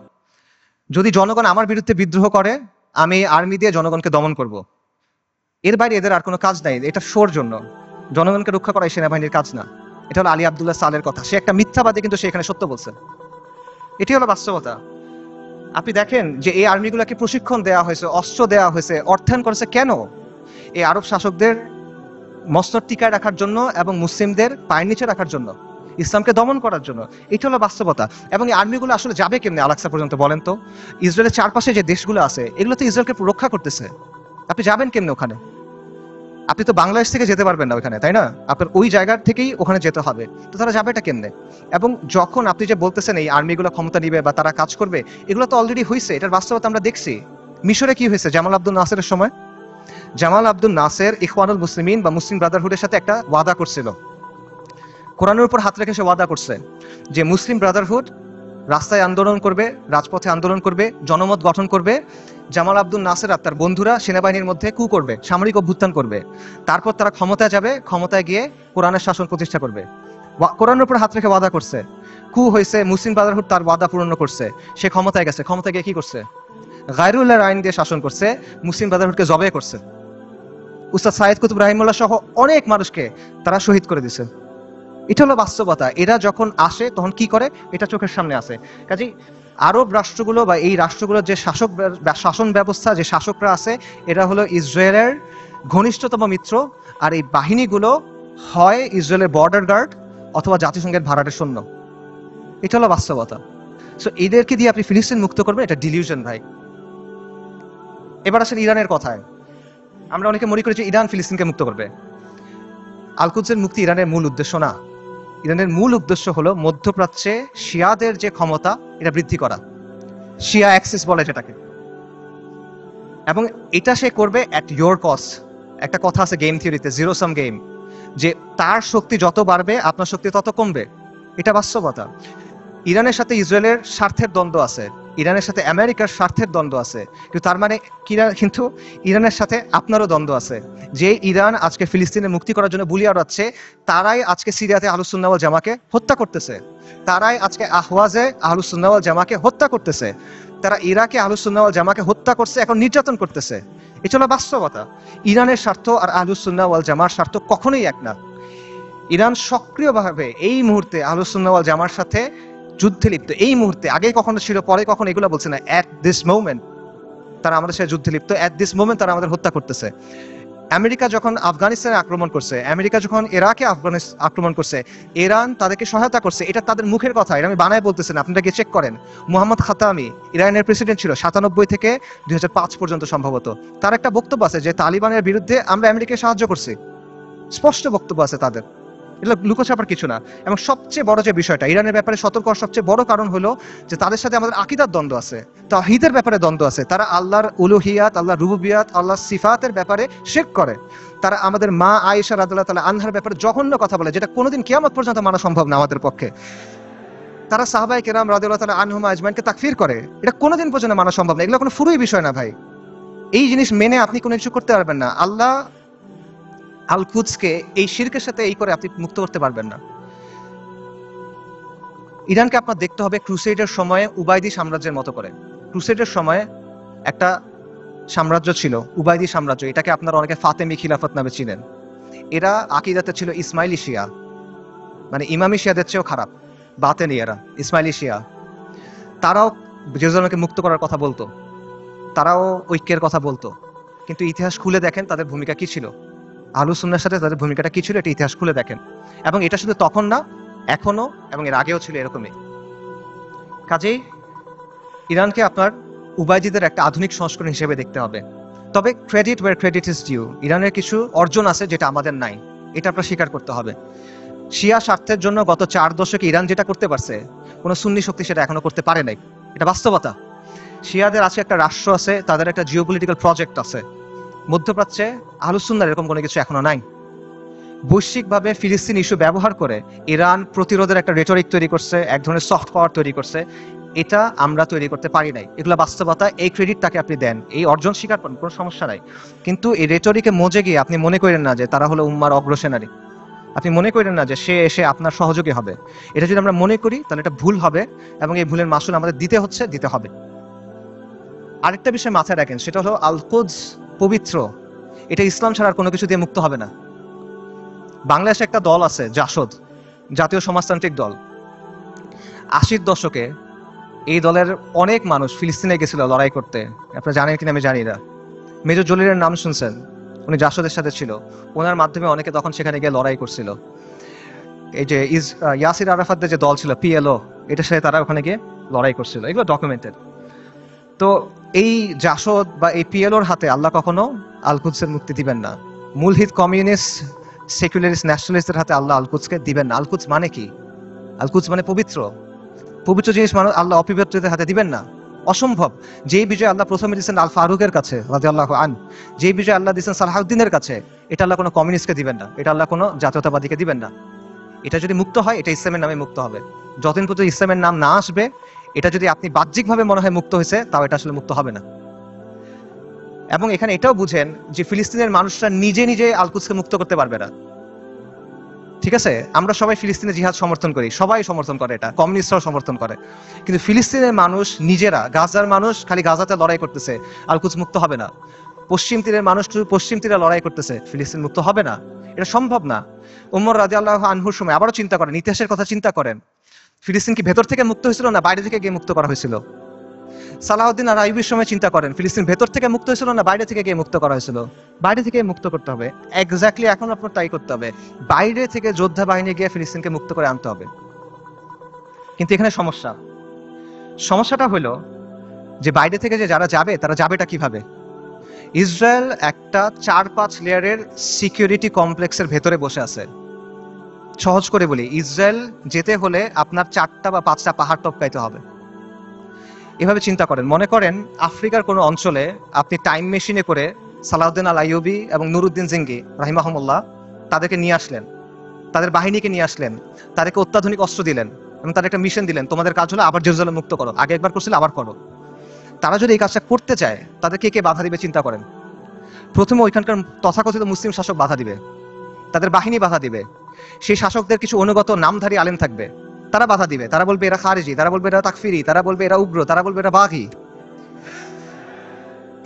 যদি জনগণ আমার বিরুদ্ধে বিদ্রোহ করে, আমি আর্মি দিয়ে জনগণকে দমন করব। এর বাইরে এদের আর কোনো কাজ নাই, এটা শোর জন্য। জনগণকে রক্ষা করা এই সেনাবাহিনীর কাজ না। এটা হলো আলী আব্দুল্লাহ সালের কথা। সে একটা মিথ্যাবাদী, কিন্তু সে এখানে সত্য বলছে। এটি হলো বাস্তবতা। আপনি দেখেন যে এই আর্মিগুলোকে প্রশিক্ষণ দেওয়া হয়েছে, অস্ত্র দেওয়া হয়েছে, অর্থায়ন করেছে কেন? এই আরব শাসকদের মস্তক টিকায় রাখার জন্য এবং মুসলিমদের পায়ের নিচে রাখার জন্য, ইসলামকে দমন করার জন্য। এটা হলো বাস্তবতা। এবং এই আর্মিগুলো আসলে যাবে কেমনে আল আকসা পর্যন্ত বলেন তো? ইসরায়েলের চারপাশে যে দেশগুলো আছে, এগুলো তো ইসরায়েলকে রক্ষা করতেছে। আপনি যাবেন কেমনে ওখানে? আপনি তো বাংলাদেশ থেকে যেতে পারবেন না ওখানে, তাই না? আপনার ওই জায়গার থেকেই ওখানে যেতে হবে। তো তারা যাবে এটা কেমনে? এবং যখন আপনি যে বলতেছেন এই আর্মিগুলো ক্ষমতা নিবে বা তারা কাজ করবে, এগুলো তো অলরেডি হয়েছে, এটার বাস্তবতা আমরা দেখছি। মিশরে কি হয়েছে জামাল আব্দুল নাসেরের সময়? জামাল আব্দুল নাসের ইখওয়ানুল মুসলিমিন বা মুসলিম ব্রাদারহুডের সাথে একটা ওয়াদা করছিল, কোরআনের উপর হাত রেখে সে ওয়াদা করছে যে মুসলিম ব্রাদারহুড রাস্তায় আন্দোলন করবে, রাজপথে আন্দোলন করবে, জনমত গঠন করবে। জামাল আব্দুল নাসের আর তার বন্ধুরা সেনাবাহিনীর মধ্যে কু করবে, সামরিক অভ্যুত্থান করবে। তারপর তারা ক্ষমতায় যাবে, ক্ষমতায় গিয়ে কোরআনের শাসন প্রতিষ্ঠা করবে। কোরআনের উপর হাত রেখে ওয়াদা করছে, কু হয়েছে, মুসলিম ব্রাদারহুড তার ওয়াদা পূরণ করছে, সে ক্ষমতায় গেছে, ক্ষমতায় গিয়ে কি করছে, গায়রুল্লাহর আইন দিয়ে শাসন করছে, মুসলিম ব্রাদারহুডকে জবে করছে। উস্তাদ সাইদ কুতুব রাহিমাহুল্লাহ সহ অনেক মানুষকে তারা শহীদ করে দিছে। এটা হলো বাস্তবতা। এরা যখন আসে তখন কি করে, এটা চোখের সামনে আসে। কাজেই আরব রাষ্ট্রগুলো বা এই রাষ্ট্রগুলোর যে শাসন ব্যবস্থা, যে শাসকরা আছে, এরা হলো ইসরায়েলের ঘনিষ্ঠতম মিত্র। আর এই বাহিনীগুলো হয় ইসরায়েলের বর্ডার গার্ড অথবা জাতিসংঘের ভাড়াটে সৈন্য। এটা হলো বাস্তবতা। সো এদেরকে দিয়ে আপনি ফিলিস্তিন মুক্ত করবেন, এটা ডিলিউশন ভাই। এবার আসেন ইরানের কথায়। আমরা অনেকে মনে করি যে ইরান ফিলিস্তিনকে মুক্ত করবে। আল কুদসের মুক্তি ইরানের মূল উদ্দেশ্য না। ইরানের মূল উদ্দেশ্য হলো মধ্যপ্রাচ্যে শিয়াদের যে ক্ষমতা, এটা বৃদ্ধি করা, শিয়া অ্যাক্সিস বলে যেটাকে। এবং এটা সে করবে অ্যাট ইয়োর কস্ট। একটা কথা আছে গেম থিওরিতে, জিরো সাম গেম, যে তার শক্তি যত বাড়বে আপনার শক্তি তত কমবে। এটা বাস্তবতা। ইরানের সাথে ইসরায়েলের স্বার্থের দ্বন্দ্ব আছে, ইরানের সাথে আমেরিকার স্বার্থের দ্বন্দ্ব আছে, কিন্তু তার মানে কিন্তু ইরানের সাথে আপনারও দ্বন্দ্ব আছে। যে ইরান আজকে ফিলিস্তিনের মুক্তি করার জন্য বুলি আওড়াচ্ছে, তারাই আজকে সিরিয়াতে আহলুস সুন্নাহ ওয়াল জামাকে হত্যা করতেছে, তারাই আজকে আহওয়াজে আহলুস সুন্নাহ ওয়াল জামাকে হত্যা করতেছে, তারা ইরাকে আহলুস সুন্নাহ ওয়াল জামাকে হত্যা করছে, এখন নির্যাতন করতেছে। এটা হলো বাস্তবতা। ইরানের স্বার্থ আর আহলুস সুন্নাহ ওয়াল জামার স্বার্থ কখনোই এক না। ইরান সক্রিয়ভাবে এই মুহূর্তে আহলুস সুন্নাহ ওয়াল জামার সাথে যুদ্ধে লিপ্ত। এই মুহূর্তে, আগে কখনো ছিল, পরে কখনো এগুলো বলছে না, অ্যাট দিস মোমেন্ট তারা আমাদের সাথে যুদ্ধে লিপ্ত, অ্যাট দিস মোমেন্ট তারা আমাদের হত্যা করতেছে। আমেরিকা যখন আফগানিস্তানে আক্রমণ করছে, আমেরিকা যখন ইরাকে আক্রমণ করছে, ইরান তাদেরকে সহায়তা করছে। এটা তাদের মুখের কথা, এটা আমি বানায় বলতেছি না, আপনারা গিয়ে চেক করেন। মুহাম্মদ খাতামি ইরানের প্রেসিডেন্ট ছিল 97 থেকে 2005 পর্যন্ত সম্ভবত। তার একটা বক্তব্য আছে যে তালিবানের বিরুদ্ধে আমরা আমেরিকাকে সাহায্য করছি, স্পষ্ট বক্তব্য আছে তাদের, এগুলো লুকোছাপার কিছু না। এবং সবচেয়ে বড় যে বিষয়টা, ইরানের ব্যাপারে সতর্ক হওয়ার সবচেয়ে বড় কারণ হলো যে তাদের সাথে আমাদের আকীদার দ্বন্দ্ব আছে, তাওহীদের ব্যাপারে দ্বন্দ্ব আছে। তারা আল্লাহর উলুহিয়াত, আল্লাহর রুবুবিয়াত, আল্লাহর সিফাতের ব্যাপারে শিরক করে। তারা আমাদের মা আয়েশা রাদিয়াল্লাহু তাআলা আনহার ব্যাপারে জঘন্য কথা বলে, যেটা কোনোদিন কিয়ামত পর্যন্ত মানা সম্ভব না আমাদের পক্ষে। তারা সাহাবায়ে কেরাম রাদিয়াল্লাহু তাআলা আনহুম আজমাইনকে তাকফির করে, এটা কোনোদিন পর্যন্ত মানা সম্ভব না। এগুলো কোনো ফুরুই বিষয় না ভাই। এই জিনিস মেনে আপনি কোনো কিছু করতে পারবেন না। আল্লাহ আল কুদসকে এই শিরকের সাথে এই করে আপনি মুক্ত করতে পারবেন না। ইরানকে আপনার দেখতে হবে ক্রুসেডের সময়ে উবাইদি সাম্রাজ্যের মতো করে। ক্রুসেডের সময়ে একটা সাম্রাজ্য ছিল, উবাইদি সাম্রাজ্য। এটাকে আপনারা অনেকে ফাতেমি খিলাফত নামে চিনেন। এরা আকীদাতে ছিল ইসমাইলি শিয়া, মানে ইমামি শিয়াদের চেয়েও খারাপ, বাতেনি এরা, ইসমাইলি শিয়া। তারাও জেরুজালেমকে মুক্ত করার কথা বলতো, তারাও ঐক্যের কথা বলতো, কিন্তু ইতিহাস খুলে দেখেন তাদের ভূমিকা কি ছিল, আহলুস সুন্নাহর সাথে তাদের ভূমিকাটা কি ছিল, এটা ইতিহাস খুলে দেখেন। এবং এটা শুধু তখন না, এখনো এবং এর আগেও ছিল এরকমই। কাজেই ইরানকে আপনার উবাইদিদের একটা আধুনিক সংস্করণ হিসেবে দেখতে হবে। তবে credit where credit is due, ইরানের কিছু অর্জন আছে যেটা আমাদের নাই, এটা আপনার স্বীকার করতে হবে। শিয়া স্বার্থের জন্য গত 4 দশকে ইরান যেটা করতে পারছে, কোনো সুন্নি শক্তি সেটা এখনো করতে পারে নাই, এটা বাস্তবতা। শিয়াদের আছে একটা রাষ্ট্র আছে, তাদের একটা জিওপলিটিক্যাল প্রজেক্ট আছে। মধ্যপ্রাচ্যে আহলুস সুন্নাহর এরকম কোনো কিছু এখনো নাই। বৈশ্বিকভাবে ফিলিস্তিন ইস্যু ব্যবহার করে ইরান প্রতিরোধের একটা রেটরিক তৈরি করছে, এক ধরনের সফট পাওয়ার তৈরি করছে। এটা আমরা তৈরি করতে পারি নাই, এগুলো বাস্তবতা। এই ক্রেডিট তাকে আপনি দেন, এই অর্জন স্বীকার করেন, কোনো সমস্যা নাই। কিন্তু এই রেটরিকে মজে গিয়ে আপনি মনে করেন না যে তারা হলো উম্মার অগ্রসেনারী, আপনি মনে করেন না যে সে এসে আপনার সহযোগী হবে। এটা যদি আমরা মনে করি তাহলে এটা ভুল হবে, এবং এই ভুলের মাসুল আমাদের দিতে হবে। আরেকটা বিষয় মাথায় রাখেন, সেটা হলো আল কুদস পবিত্র, এটা ইসলাম ছাড়া আর কোনো কিছু দিয়ে মুক্ত হবে না। বাংলাদেশে একটা দল আছে জাসদ, জাতীয় সমাজতান্ত্রিক দল। 80-র দশকে এই দলের অনেক মানুষ ফিলিস্তিনে গেছিল লড়াই করতে, আপনারা জানেন কিনা আমি জানি না। মেজর জলিলের নাম শুনছেন, উনি জাসদের সাথে ছিল, ওনার মাধ্যমে অনেকে তখন সেখানে গিয়ে লড়াই করছিল। এই যে ইয়াসির আরাফাতদের যে দল ছিল পিএলও, এটার সাথে তারা ওখানে গিয়ে লড়াই করছিল, এগুলো ডকুমেন্টেড। তো এই জাসদ বা এই পিএলওর হাতে আল্লাহ কখনো আল কুদসের মুক্তি দিবেন না। মূলহিত কমিউনিস্ট সেকুলারিস্ট ন্যাশনালিস্টদের হাতে আল্লাহ আল কুদসকে দিবেন না। আল কুদস মানে কি? আল কুদস মানে পবিত্র, পবিত্র জিনিস মানুষ আল্লাহ অপবিত্রদের হাতে দিবেন না, অসম্ভব। যেই বিজয় আল্লাহ প্রথমে দিচ্ছেন আল ফারুকের কাছে রাদিয়াল্লাহু আন, যেই বিজয় আল্লাহ দিচ্ছেন সালাহউদ্দিনের কাছে, এটা আল্লাহ কোনো কমিউনিস্টকে দিবেন না, এটা আল্লাহ কোনো জাতীয়তাবাদীকে দিবেন না। এটা যদি মুক্ত হয়, এটা ইসলামের নামে মুক্ত হবে। যতদিন পর্যন্ত ইসলামের নাম না আসবে, এটা যদি আপনি বাহ্যিকভাবে মনে হয় মুক্ত হয়েছে, তাও এটা আসলে মুক্ত হবে না। এবং এখানে এটাও বুঝেন যে ফিলিস্তিনের মানুষরা নিজে নিজে আল-কুদসকে মুক্ত করতে পারবে না। ঠিক আছে, আমরা সবাই ফিলিস্তিনের জিহাদ সমর্থন করি, সবাই সমর্থন করে, এটা কমিউনিস্টরাও সমর্থন করে, কিন্তু ফিলিস্তিনের মানুষ নিজেরা, গাজার মানুষ খালি গাজাতে লড়াই করতেছে, আল-কুদস মুক্ত হবে না। পশ্চিম তীরের মানুষ পশ্চিম তীরে লড়াই করতেছে, ফিলিস্তিন মুক্ত হবে না, এটা সম্ভব না। উমর রাদিয়াল্লাহু আনহুর সময় আবারও চিন্তা করেন, ইতিহাসের কথা চিন্তা করেন, ফিলিস্তিন কি ভেতর থেকে মুক্ত হয়েছিল না বাইরে থেকে গিয়ে মুক্ত করা হয়েছিল? সালাউদ্দিন আর আইয়ুবের সময় চিন্তা করেন, ফিলিস্তিন ভেতর থেকে মুক্ত হয়েছিল না বাইরে থেকে গিয়ে মুক্ত করা হয়েছিল? বাইরে থেকে মুক্ত করতে হবে। এক্স্যাক্টলি এখন আপনার তাই করতে হবে, বাইরে থেকে যোদ্ধা বাহিনী গিয়ে ফিলিস্তিনকে মুক্ত করে আনতে হবে। কিন্তু এখানে সমস্যাটা হলো যে বাইরে থেকে যে যারা যাবে, তারা যাবেটা কিভাবে? ইসরায়েল একটা 4-5 লেয়ারের সিকিউরিটি কমপ্লেক্সের ভেতরে বসে আছে। সহজ করে বলি, ইসরায়েল যেতে হলে আপনার 4টা বা 5টা পাহাড় টপকাইতে হবে। এভাবে চিন্তা করেন, মনে করেন আফ্রিকার কোনো অঞ্চলে আপনি টাইম মেশিনে করে সালাউদ্দিন আল আইয়ুবী এবং নুরুদ্দিন জিঙ্গি রাহিমাহুমুল্লাহ তাদেরকে নিয়ে আসলেন, তাদের বাহিনীকে নিয়ে আসলেন, তাদেরকে অত্যাধুনিক অস্ত্র দিলেন এবং তাদের একটা মিশন দিলেন, তোমাদের কাজ হলো আবার জেরুজালেম মুক্ত করো, আগে একবার করছিলে আবার করো। তারা যদি এই কাজটা করতে চায়, তাদেরকে কে বাধা দিবে চিন্তা করেন। প্রথমে ওইখানকার তথাকথিত মুসলিম শাসক বাধা দিবে, তাদের বাহিনী বাধা দিবে, সেই শাসকদের কিছু অনুগত নামধারী আলেম থাকবে, তারা বাধা দিবে, তারা বলবে এরা খারিজি, তারা বলবে এরা তাকফিরি, তারা বলবে এরা উগ্র, তারা বলবে এরা বাঘি।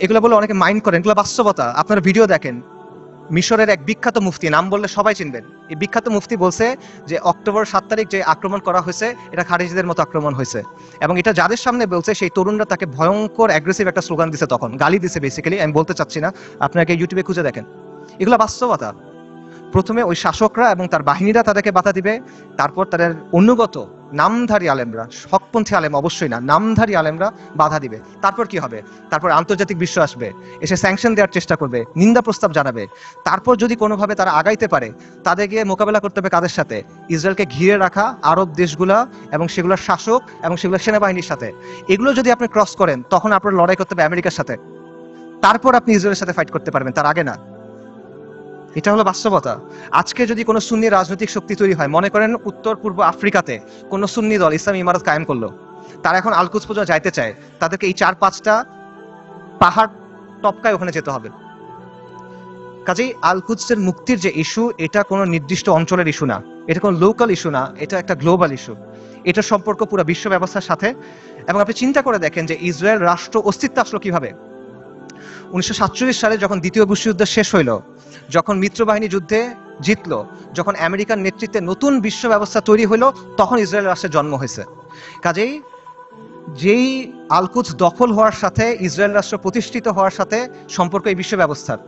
এগুলো বলে অনেকে মাইন্ড করেন, এগুলো বাস্তবতা। আপনারা ভিডিও দেখেন, মিশরের এক বিখ্যাত মুফতি, নাম বললে সবাই চিনবেন, এই বিখ্যাত মুফতি বলছে যে অক্টোবর 7 তারিখ যে আক্রমণ করা হয়েছে, এটা খারিজিদের মতো আক্রমণ হয়েছে, এবং এটা যাদের সামনে বলছে সেই তরুণরা তাকে ভয়ঙ্কর অ্যাগ্রেসিভ একটা স্লোগান দিছে, তখন গালি দিছে বেসিক্যালি, আমি বলতে চাচ্ছি না, আপনাকে ইউটিউবে খুঁজে দেখেন, এগুলো বাস্তবতা। প্রথমে ওই শাসকরা এবং তার বাহিনীরা তাদেরকে বাধা দিবে, তারপর তাদের অনুগত নামধারী আলেমরা, হকপন্থী আলেম অবশ্যই না, নামধারী আলেমরা বাধা দিবে। তারপর কি হবে? তারপর আন্তর্জাতিক বিশ্ব আসবে, এসে স্যাংশন দেওয়ার চেষ্টা করবে, নিন্দা প্রস্তাব জানাবে। তারপর যদি কোনোভাবে তারা আগাইতে পারে, তাদের গিয়ে মোকাবেলা করতে হবে কাদের সাথে? ইসরায়েলকে ঘিরে রাখা আরব দেশগুলা এবং সেগুলোর শাসক এবং সেগুলোর সেনাবাহিনীর সাথে। এগুলো যদি আপনি ক্রস করেন, তখন আপনার লড়াই করতে হবে আমেরিকার সাথে, তারপর আপনি ইসরায়েলের সাথে ফাইট করতে পারবেন, তার আগে না। এটা হলো বাস্তবতা। আজকে যদি কোনো সুন্নি রাজনৈতিক শক্তি তৈরি হয়, মনে করেন উত্তর পূর্ব আফ্রিকাতে কোনো সুন্নি দল ইসলামী ইমারত কায়েম করলো, তারা এখন আল-কুদস পর্যন্ত যাইতে চায়, তাদেরকে এই 4-5টা পাহাড় টপকায় ওখানে যেতে হবে। কাজেই আল-কুদসের মুক্তির যে ইস্যু, এটা কোনো নির্দিষ্ট অঞ্চলের ইস্যু না, এটা কোনো লোকাল ইস্যু না, এটা একটা গ্লোবাল ইস্যু। এটা সম্পর্ক পুরো বিশ্ব ব্যবস্থার সাথে। এবং আপনি চিন্তা করে দেখেন যে ইসরায়েল রাষ্ট্র অস্তিত্ব আসলো কিভাবে। 1947 সালে যখন দ্বিতীয় বিশ্বযুদ্ধ শেষ হইল, যখন মিত্রবাহিনী যুদ্ধে জিতলো, যখন আমেরিকার নেতৃত্বে নতুন বিশ্ব ব্যবস্থা তৈরি হইল, তখন ইসরায়েল রাষ্ট্রের জন্ম হয়েছে। কাজেই যেই আল-কুদস দখল হওয়ার সাথে ইসরায়েল রাষ্ট্র প্রতিষ্ঠিত হওয়ার সাথে সম্পর্ক এই বিশ্ব ব্যবস্থার।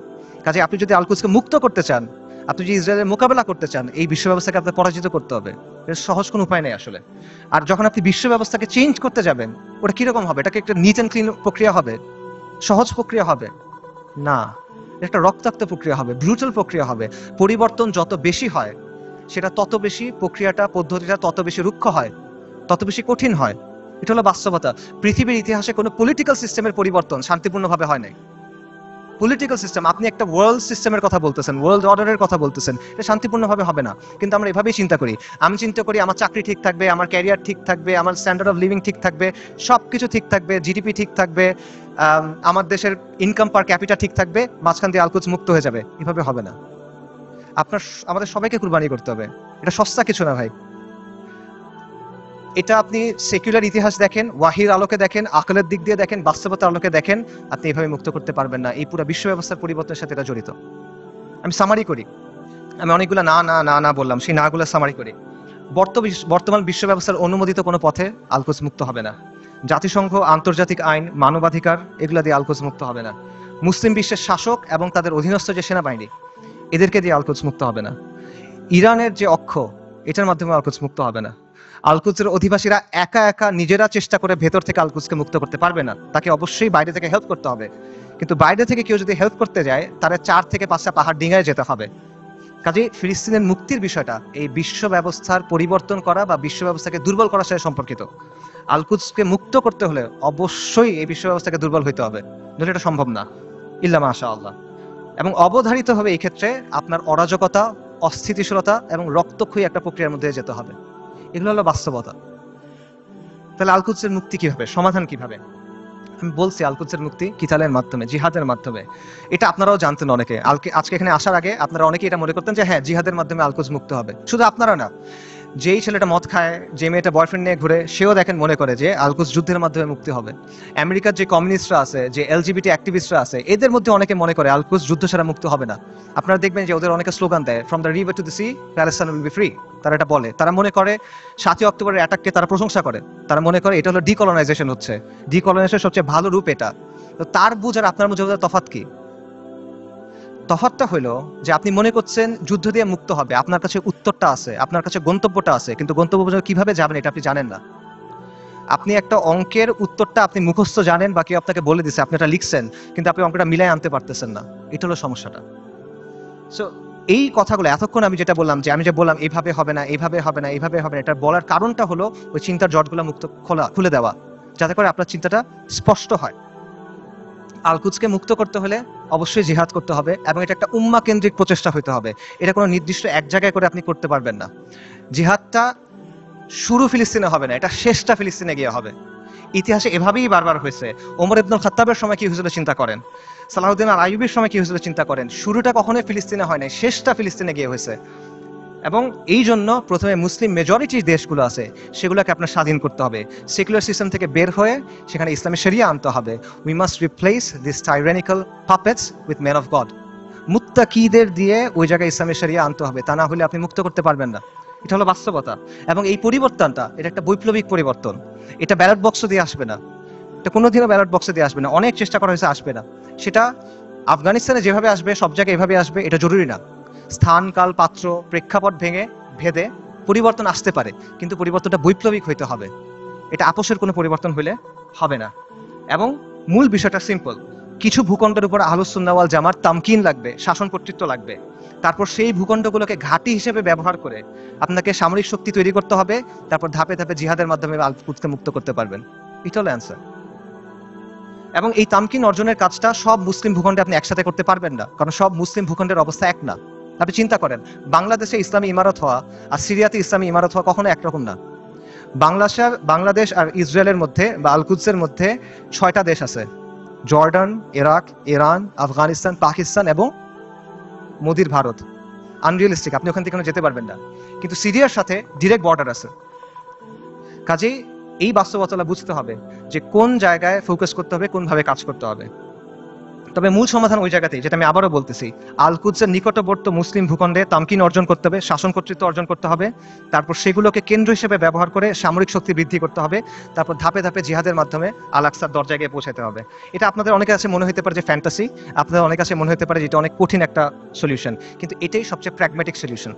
কাজে আপনি যদি আল-কুদসকে মুক্ত করতে চান, আপনি যদি ইসরায়েলের মোকাবেলা করতে চান, এই বিশ্ব ব্যবস্থাকে আপনাকে পরাজিত করতে হবে। এর সহজ কোনো উপায় নেই আসলে। আর যখন আপনি বিশ্ব ব্যবস্থাকে চেঞ্জ করতে যাবেন, ওটা কিরকম হবে? এটাকে একটা নিট অ্যান্ড ক্লিন প্রক্রিয়া হবে, সহজ প্রক্রিয়া হবে না, একটা রক্তাক্ত প্রক্রিয়া হবে, ব্রুটাল প্রক্রিয়া হবে। পরিবর্তন যত বেশি হয়, সেটা তত বেশি প্রক্রিয়াটা, পদ্ধতিটা তত বেশি রুক্ষ হয়, তত বেশি কঠিন হয়। এটা হলো বাস্তবতা। পৃথিবীর ইতিহাসে কোনো পলিটিক্যাল সিস্টেমের পরিবর্তন শান্তিপূর্ণভাবে হয় নাই। পলিটিক্যাল সিস্টেম, আপনি একটা ওয়ার্ল্ড সিস্টেমের কথা বলতেছেন, ওয়ার্ল্ড অর্ডারের কথা বলতেছেন, এটা শান্তিপূর্ণভাবে হবে না। কিন্তু আমরা এভাবেই চিন্তা করি, আমি চিন্তা করি আমার চাকরি ঠিক থাকবে, আমার ক্যারিয়ার ঠিক থাকবে, আমার স্ট্যান্ডার্ড অফ লিভিং ঠিক থাকবে, সবকিছু ঠিক থাকবে, জিডিপি ঠিক থাকবে, আমার দেশের ইনকাম পার ক্যাপিটা ঠিক থাকবে, মাঝখান দিয়ে আল-কুদস মুক্ত হয়ে যাবে। এভাবে হবে না। আমাদের সবাইকে কুরবানি করতে হবে। এটা সস্তা কিছু না ভাই। এটা আপনি সেকুলার ইতিহাস দেখেন, ওয়াহির আলোকে দেখেন, আকলের দিক দিয়ে দেখেন, বাস্তবতার আলোকে দেখেন, আপনি এভাবে মুক্ত করতে পারবেন না। এই পুরো বিশ্ব ব্যবস্থার পরিবর্তনের সাথে এটা জড়িত। আমি সামারি করি, আমি অনেকগুলো না না না না বললাম, সেই নাগুলো সামারি করি। বর্তমান বিশ্ব ব্যবস্থার অনুমোদিত কোনো পথে আল-কুদস মুক্ত হবে না। জাতিসংঘ, আন্তর্জাতিক আইন, মানবাধিকার, এগুলা দিয়ে আল-কুদস মুক্ত হবে না। মুসলিম বিশ্বের শাসক এবং তাদের অধীনস্থ যে সেনাবাহিনী, এদেরকে দিয়ে আল-কুদস মুক্ত হবে না। ইরানের যে অক্ষ, এটার মাধ্যমে আল-কুদস মুক্ত হবে না। আল-কুদসের অধিবাসীরা একা একা নিজেরা চেষ্টা করে ভেতর থেকে আল-কুদসকে মুক্ত করতে পারবে না, তাকে অবশ্যই বাইরে থেকে হেল্প করতে হবে। কিন্তু বাইরে থেকে কেউ যদি হেল্প করতে যায়, তারা 4 থেকে 5টা পাহাড় ডিঙায় যেতে হবে। কাজেই ফিলিস্তিনের মুক্তির বিষয়টা এই বিশ্ব ব্যবস্থার পরিবর্তন করা বা বিশ্ব ব্যবস্থাকে দুর্বল করার সাথে সম্পর্কিত। আল-কুদসকে মুক্ত করতে হলে অবশ্যই এই বিশ্ব ব্যবস্থাকে দুর্বল হইতে হবে, নইলে এটা সম্ভব না, ইল্লা মাশাআল্লাহ। এবং অবধারিত হবে এই ক্ষেত্রে আপনার অরাজকতা, অস্থিতিশীলতা এবং রক্তক্ষয়ী একটা প্রক্রিয়ার মধ্যে যেতে হবে। এগুলো হলো বাস্তবতা। তাহলে আল কুদসের মুক্তি কিভাবে, সমাধান কিভাবে? আমি বলছি আল কুদসের মুক্তি কিতালের মাধ্যমে, জিহাদের মাধ্যমে। এটা আপনারাও জানতেন অনেকে, আজকে এখানে আসার আগে আপনারা অনেকে এটা মনে করতেন যে হ্যাঁ জিহাদের মাধ্যমে আল কুদস মুক্ত হবে। শুধু আপনারা না, যেই ছেলেটা মদ খায়, যে মেয়েটা বয়ফ্রেন্ড নিয়ে ঘুরে, সেও দেখেন মনে করে যে আল কুদস যুদ্ধের মাধ্যমে মুক্তি হবে। আমেরিকার যে কমিউনিস্টরা আছে, যে এলজিবিটি অ্যাক্টিভিস্টরা আছে, এদের মধ্যে অনেকে মনে করে আল কুদস যুদ্ধ ছাড়া মুক্ত হবে না। আপনারা দেখবেন যে ওদের অনেকে স্লোগান দেয়, from the river to the sea Palestine will be free. তারা এটা বলে, তারা মনে করে 7ই অক্টোবরের অ্যাটাককে তারা প্রশংসা করে, তারা মনে করে এটা হলো ডিকলোনাইজেশন হচ্ছে, ডিকলোনাইজেশন সবচেয়ে ভালো রূপ এটা। তো তার বুঝ আর আপনার বুঝে তফাৎ কি? তফাৎটা হলো যে আপনি মনে করছেন যুদ্ধ দিয়ে মুক্ত হবে, আপনার কাছে উত্তরটা আছে, আপনার কাছে গন্তব্যটা আছে, কিন্তু গন্তব্য পর্যন্ত কিভাবে যাবেন এটা আপনি জানেন না। আপনি একটা অঙ্কের উত্তরটা আপনি মুখস্থ জানেন বা কেউ আপনাকে বলে দিছে, আপনি এটা লিখছেন, কিন্তু আপনি অঙ্কটা মিলাই আনতে পারতেছেন না। এটা হলো সমস্যাটা। সো এই কথাগুলো এতক্ষণ আমি যেটা বললাম, যে আমি যে বললাম এইভাবে হবে না, এইভাবে হবে না, এইভাবে হবে না, এটা বলার কারণটা হলো ওই চিন্তার জটগুলো খুলে দেওয়া, যাতে করে আপনার চিন্তাটা স্পষ্ট হয়। আল কুদসকে মুক্ত করতে হলে অবশ্যই জিহাদ করতে হবে, এবং এটা একটা উম্মাহ কেন্দ্রিক প্রচেষ্টা হতে হবে। এটা কোনো নির্দিষ্ট এক জায়গায় করে আপনি করতে পারবেন না। জিহাদটা শুরু ফিলিস্তিনে হবে না, এটা শেষটা ফিলিস্তিনে গিয়ে হবে। ইতিহাসে এভাবেই বারবার হয়েছে। ওমর ইবনুল খাত্তাবের সময় কি হয়েছিল চিন্তা করেন, সালাহউদ্দিন আল আইয়ুবের সময় কি হয়েছিল চিন্তা করেন। শুরুটা কখনোই ফিলিস্তিনে হয় নাই, শেষটা ফিলিস্তিনে গিয়ে হয়েছে। এবং এই জন্য প্রথমে মুসলিম মেজরিটি দেশগুলো আছে সেগুলোকে আপনার স্বাধীন করতে হবে, সেকুলার সিস্টেম থেকে বের হয়ে সেখানে ইসলামী শরিয়া আনতে হবে। We must replace this tyrannical puppets with men of God. মুত্তাকিদের দিয়ে ওই জায়গায় ইসলামী শরিয়া আনতে হবে, তা না হলে আপনি মুক্ত করতে পারবেন না। এটা হলো বাস্তবতা। এবং এই পরিবর্তনটা, এটা একটা বৈপ্লবিক পরিবর্তন। এটা ব্যালট বক্স দিয়ে আসবে না, এটা কোনোদিনও ব্যালট বক্সে দিয়ে আসবে না। অনেক চেষ্টা করা হয়েছে, আসবে না। সেটা আফগানিস্তানে যেভাবে আসবে, সব জায়গায় এভাবে আসবে, এটা জরুরি না। স্থান, কাল, পাত্র, প্রেক্ষাপট ভেদে পরিবর্তন আসতে পারে, কিন্তু পরিবর্তনটা বৈপ্লবিক হইতে হবে। এটা আপোষের কোনো পরিবর্তন হইলে হবে না। এবং মূল বিষয়টা সিম্পল, কিছু ভূখণ্ডের উপর আহলুস সুন্নাহ ওয়াল জামাত তামকিন লাগবে, শাসন কর্তৃত্ব লাগবে। তারপর সেই ভূখণ্ডগুলোকে ঘাঁটি হিসেবে ব্যবহার করে আপনাকে সামরিক শক্তি তৈরি করতে হবে। তারপর ধাপে ধাপে জিহাদের মাধ্যমে আল কুদসকে মুক্ত করতে পারবেন। এটা হলো অ্যান্সার। এবং এই তামকিন অর্জনের কাজটা সব মুসলিম ভূখণ্ডে আপনি একসাথে করতে পারবেন না, কারণ সব মুসলিম ভূখণ্ডের অবস্থা এক না। আপনি চিন্তা করেন, বাংলাদেশে ইসলামী ইমারত হওয়া আর সিরিয়াতে ইসলামী ইমারত হওয়া কখনো একরকম না। বাংলাদেশ আর ইসরায়েলের মধ্যে বা আল কুদসের মধ্যে 6টা দেশ আছে, Jordan, Iraq, Iran, Afghanistan, Pakistan এবং মোদির ভারত। আনরিয়েলিস্টিক, আপনি ওখান থেকে যেতে পারবেন না। কিন্তু সিরিয়ার সাথে ডিরেক্ট বর্ডার আছে। কাজেই এই বাস্তবতা বুঝতে হবে যে কোন জায়গায় ফোকাস করতে হবে, কোনভাবে কাজ করতে হবে। তবে মূল সমাধান ওই জায়গাতেই, যেটা আমি আবারও বলতেছি, আল কুদসের নিকটবর্তী মুসলিম ভূখণ্ডে তামকিন অর্জন করতে হবে, শাসন কর্তৃত্ব অর্জন করতে হবে। তারপর সেগুলোকে কেন্দ্র হিসেবে ব্যবহার করে সামরিক শক্তি বৃদ্ধি করতে হবে। তারপর ধাপে ধাপে জিহাদের মাধ্যমে আল আকসার দরজায় গিয়ে পৌঁছাতে হবে। এটা আপনাদের অনেকের কাছে মনে হতে পারে যে ফ্যান্টাসি, আপনাদের অনেক কাছে মনে হতে পারে যে এটা অনেক কঠিন একটা সলিউশন, কিন্তু এটাই সবচেয়ে প্র্যাগম্যাটিক সলিউশন।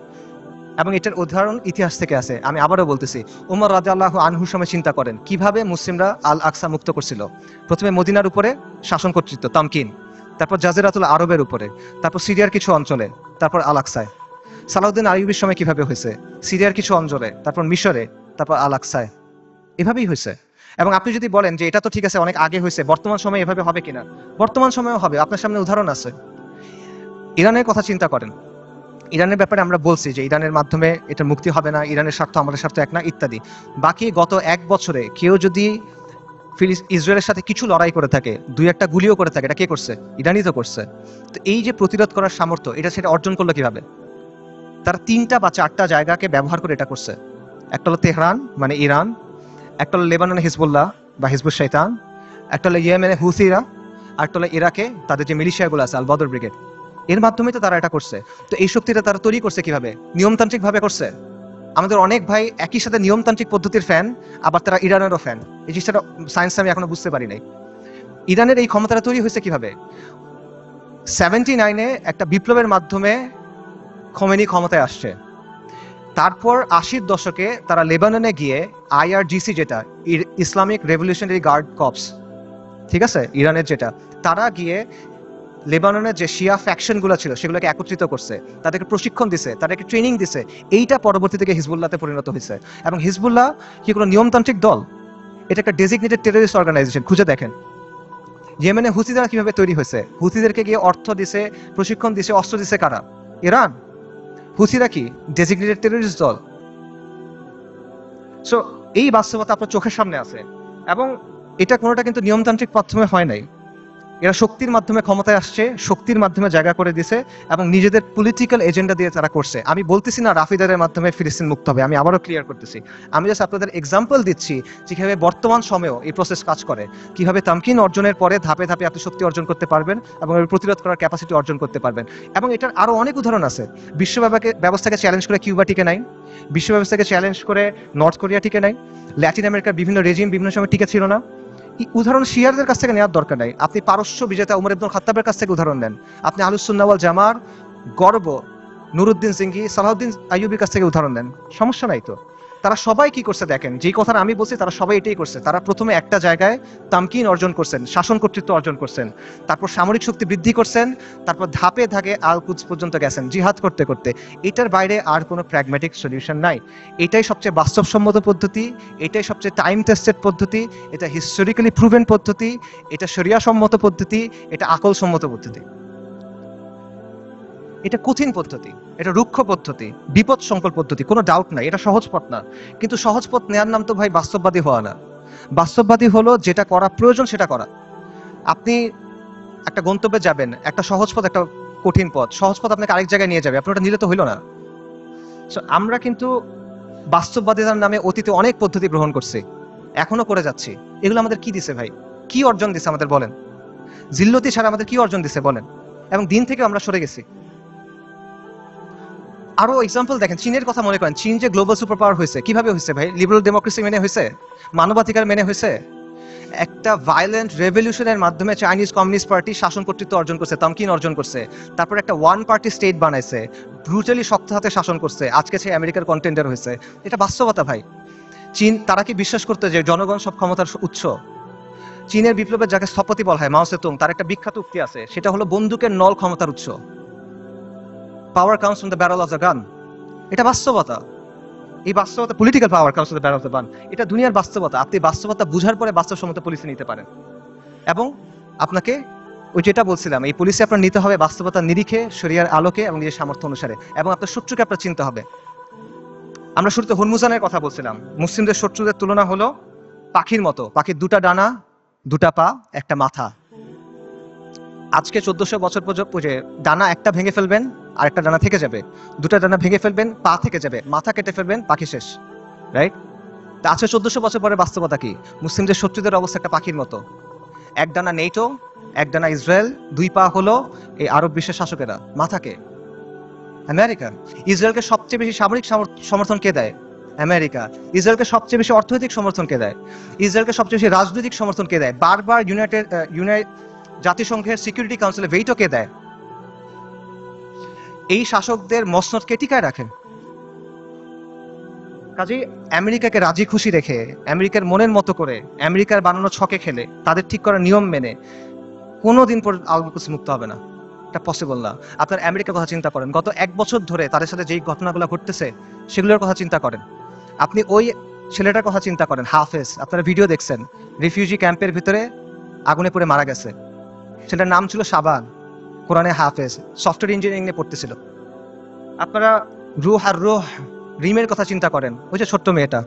এবং এটার উদাহরণ ইতিহাস থেকে আছে। আমি আবারও বলতেছি, ওমর রাদিয়াল্লাহু আনহুর সময় চিন্তা করেন কিভাবে মুসলিমরা আল আকসা মুক্ত করছিল। প্রথমে মদিনার উপরে শাসন কর্তৃত্ব তামকিন, তারপর জাজিরাতুল আরবের উপরে, তারপর সিরিয়ার কিছু অঞ্চলে, তারপর আল আকসায়। সালাউদ্দিন আইয়ুবের সময় কিভাবে হয়েছে, সিরিয়ার কিছু অঞ্চলে, তারপর মিশরে, তারপর আল আকসায়। এভাবেই হয়েছে। এবং আপনি যদি বলেন যে এটা তো ঠিক আছে অনেক আগে হয়েছে, বর্তমান সময়ে এভাবে হবে কিনা, বর্তমান সময়েও হবে। আপনার সামনে উদাহরণ আছে। ইরানের কথা চিন্তা করেন, ইরানের ব্যাপারে আমরা বলছি যে ইরানের মাধ্যমে এটা মুক্তি হবে না, ইরানের স্বার্থ আমাদের স্বার্থ এক না, ইত্যাদি। বাকি গত 1 বছরে কেউ যদি ইসরায়েলের সাথে কিছু লড়াই করে থাকে, 2-1টা গুলিও করে থাকে, এটা কে করছে? ইরানই তো করছে। তো এই যে প্রতিরোধ করার সামর্থ্য, এটা সেটা অর্জন করলো কিভাবে? তারা 3টা বা 4টা জায়গাকে ব্যবহার করে এটা করছে। একটা হলো তেহরান মানে ইরান, একটা হলো লেবাননে হিজবুল্লাহ বা হিজবুল শয়তান, একটা হলো ইয়েমেনে হুথিরা, আর একটা হলো ইরাকে তাদের যে মিলিশিয়াগুলো আছে আল বদর ব্রিগেড। এর মাধ্যমে তো তারা এটা করছে। তো এই শক্তিটা তারা তৈরি করছে কিভাবে? নিয়মতান্ত্রিক ভাবে করছে। আমাদের অনেক ভাই একই সাথে নিয়মতান্ত্রিক পদ্ধতির ফ্যান, আবার তারা ইরানেরও ফ্যান। এই জিনিসটা সায়েন্স আমি এখনো বুঝতে পারি নাই। ইরানের এই ক্ষমতাটা তৈরি হয়েছে কিভাবে? 79-এ একটা বিপ্লবের মাধ্যমে খোমেনি ক্ষমতায় আসছে। তারপর 80-র দশকে তারা লেবাননে গিয়ে IRGC, যেটা ইসলামিক রেভলিউশনারি গার্ড কর্পস, ঠিক আছে, ইরানের যেটা, তারা গিয়ে লেবাননের যে শিয়া ফ্যাকশন গুলো ছিল সেগুলোকে একত্রিত করছে, তাদেরকে প্রশিক্ষণ দিছে, তাদেরকে ট্রেনিং দিছে। এইটা পরবর্তী থেকে হিজবুল্লাহতে পরিণত হয়েছে। এবং হিজবুল্লাহ কি কোনো নিয়মতান্ত্রিক দল? এটা একটা ডেজিগনেটেড টেররিস্ট অর্গানাইজেশন। খুঁজে দেখেন ইয়েমেনে হুথিরা কিভাবে তৈরি হয়েছে। হুথিদেরকে গিয়ে অর্থ দিছে, প্রশিক্ষণ দিছে, অস্ত্র দিছে কারা? ইরান। হুথিরা কি ডেজিগনেটেড টেররিস্ট দল? সো এই বাস্তবতা আপনার চোখের সামনে আছে, এবং এটা কোনোটা কিন্তু নিয়মতান্ত্রিক মাধ্যমে হয় নাই। এরা শক্তির মাধ্যমে ক্ষমতায় আসছে, শক্তির মাধ্যমে জায়গা করে দিছে, এবং নিজেদের পলিটিক্যাল এজেন্ডা দিয়ে তারা করছে। আমি বলতেছি না রাফিদারের মাধ্যমে ফিলিস্তিন মুক্ত হবে, আমি আবারও ক্লিয়ার করতেছি। আমি জাস্ট আপনাদের এক্সাম্পল দিচ্ছি যে কিভাবে বর্তমান সময়েও এই প্রসেস কাজ করে, কিভাবে তামকিন অর্জনের পরে ধাপে ধাপে আপনি শক্তি অর্জন করতে পারবেন এবং এর প্রতিরোধ করার ক্যাপাসিটি অর্জন করতে পারবেন। এবং এটার আরো অনেক উদাহরণ আছে। বিশ্ব ব্যবস্থাকে চ্যালেঞ্জ করে কিউবা টিকে নাই, বিশ্ব ব্যবস্থাকে চ্যালেঞ্জ করে নর্থ কোরিয়া টিকে নাই, ল্যাটিন আমেরিকার বিভিন্ন রেজিম বিভিন্ন সময় টিকে ছিল না। উদাহরণ শিয়ারদের কাছ থেকে নেওয়ার দরকার নাই, আপনি পারস্য বিজেতা উমর ইবনুল খাত্তাবের কাছ থেকে উদাহরণ নেন, আপনি আহলুস সুন্নাহ ওয়াল জামার গর্ব নুরুদ্দিন সিংহি, সালাউদ্দিন আইয়ুবির কাছ থেকে উদাহরণ নেন, সমস্যা নাই তো। তারা সবাই কি করছে দেখেন, যেই কথাটা আমি বলছি তারা সবাই এটাই করছে। তারা প্রথমে একটা জায়গায় তামকিন অর্জন করছেন, শাসন কর্তৃত্ব অর্জন করছেন, তারপর সামরিক শক্তি বৃদ্ধি করছেন, তারপর ধাপে ধাপে আল কুদস পর্যন্ত গেছেন জিহাদ করতে করতে। এটার বাইরে আর কোনো প্র্যাগম্যাটিক সলিউশন নাই। এটাই সবচেয়ে বাস্তবসম্মত পদ্ধতি, এটাই সবচেয়ে টাইম টেস্টেড পদ্ধতি, এটা হিস্টোরিক্যালি প্রুভেন পদ্ধতি, এটা শরিয়া সম্মত পদ্ধতি, এটা আকল সম্মত পদ্ধতি। এটা কঠিন পদ্ধতি, এটা রুক্ষ পদ্ধতি, বিপদ সংকল পদ্ধতি, কোনো ডাউট নাই, এটা সহজ পথ না। কিন্তু সহজ পথ নেওয়ার নাম তো ভাই বাস্তববাদী হওয়া না। বাস্তববাদী হলো যেটা করা প্রয়োজন সেটা করা। আপনি একটা গন্তব্যে যাবেন, একটা সহজ পথ একটা কঠিন পথ, সহজ পথ আপনাকে আরেক জায়গায় নিয়ে যাবে, আপনি ওটা নিলে তো হইলো না। আমরা কিন্তু বাস্তববাদিতার নামে অতীতে অনেক পদ্ধতি গ্রহণ করছি, এখনো করে যাচ্ছি। এগুলো আমাদের কি দিছে ভাই? কি অর্জন দিছে আমাদের বলেন? জিল্লতি ছাড়া আমাদের কি অর্জন দিছে বলেন? এবং দিন থেকে আমরা সরে গেছি। আরো এক্সাম্পল দেখেন, চীনের কথা মনে করেন। চীন যে গ্লোবাল সুপার পাওয়ার হয়েছে কিভাবে হয়েছে ভাই? লিবারাল ডেমোক্রেসি মেনে হয়েছে, মানবাধিকার মেনে হয়েছে। একটা ভায়োলেন্ট রেভলিউশনের মাধ্যমে চাইনিজ কমিউনিস্ট পার্টি শাসন কর্তৃত্ব অর্জন করছে, তামকিন অর্জন করছে। তারপর একটা ওয়ান পার্টি স্টেট বানাইছে, ব্রুটালি শক্ত হাতে শাসন করছে, আজকে সে আমেরিকার কন্টেন্ডার হয়েছে। এটা বাস্তবতা ভাই। চীন, তারা কি বিশ্বাস করতে যে জনগণ সব ক্ষমতার উৎস? চীনের বিপ্লবের যাকে স্থপতি বলা হয় মাও সেতুং, তার একটা বিখ্যাত উক্তি আছে, সেটা হলো বন্দুকের নল ক্ষমতার উৎস। পাওয়ার comes from the barrel of the gun. এটা বাস্তবতা। এই বাস্তবতা, political power comes from the barrel of the gun, এটা দুনিয়ার বাস্তবতা। আপনি বাস্তবতা বুঝার পরে বাস্তবসম্মত পলিসি নিতে পারেন। এবং আপনাকে ওই যেটা বলছিলাম, এই পলিসি আপনার নিতে হবে বাস্তবতার নিরিখে, শরিয়ার আলোকে এবং নিজের সামর্থ্য অনুসারে, এবং আপনার শত্রুকে আপনার চিনতে হবে। আমরা শুরুতে হরমুজানের কথা বলছিলাম। মুসলিমদের শত্রুদের তুলনা হলো পাখির মতো। পাখির দুটা ডানা, দুটা পা, একটা মাথা। আজকে 1400 বছর পর্যন্ত ডানা একটা ভেঙে ফেলবেন, আর একটা ডানা থেকে যাবে। দুটা ডানা ভেঙে ফেলবেন, পা থেকে যাবে, মাথা কেটে ফেলবেন, পাখি শেষ। রাইট? তা আজকে 1400 বছর পরে বাস্তবতা কি? মুসলিমদের শত্রুদের অবস্থা একটা পাখির মতো। এক ডানা নেটো, এক ডানা ইসরায়েল, দুই পা হলো এই আরব বিশ্বের শাসকেরা, মাথাকে আমেরিকা। ইসরায়েলকে সবচেয়ে বেশি সামরিক সমর্থন কে দেয়? আমেরিকা। ইসরায়েলকে সবচেয়ে বেশি অর্থনৈতিক সমর্থন কে দেয়? ইসরায়েলকে সবচেয়ে বেশি রাজনৈতিক সমর্থন কে দেয়? বারবার জাতিসংঘের সিকিউরিটি কাউন্সিলে ভেটো কে দেয়? এই শাসকদের মসনদ কে টিকায় রাখেন? কাজেই আমেরিকাকে রাজি খুশি রেখে, আমেরিকার মনের মতো করে, আমেরিকার বানানো ছকে খেলে, তাদের ঠিক করা নিয়ম মেনে কোনোদিন পর আল কুদস মুক্ত হবে না। এটা পসিবল না। আপনার আমেরিকার কথা চিন্তা করেন, গত 1 বছর ধরে তাদের সাথে যেই ঘটনাগুলো ঘটতেছে সেগুলোর কথা চিন্তা করেন। আপনি ওই ছেলেটার কথা চিন্তা করেন, হাফেজ, আপনারা ভিডিও দেখছেন, রিফিউজি ক্যাম্পের ভিতরে আগুনে পড়ে মারা গেছে। ছেলেটার নাম ছিল শাবান, কোরআনে হাফেজ, সফটওয়্যার ইঞ্জিনিয়ারিং নিয়ে পড়তেছিল। আপনারা রুহ আর রুহ রিমের কথা চিন্তা করেন, ওই যে ছোট্ট মেয়েটা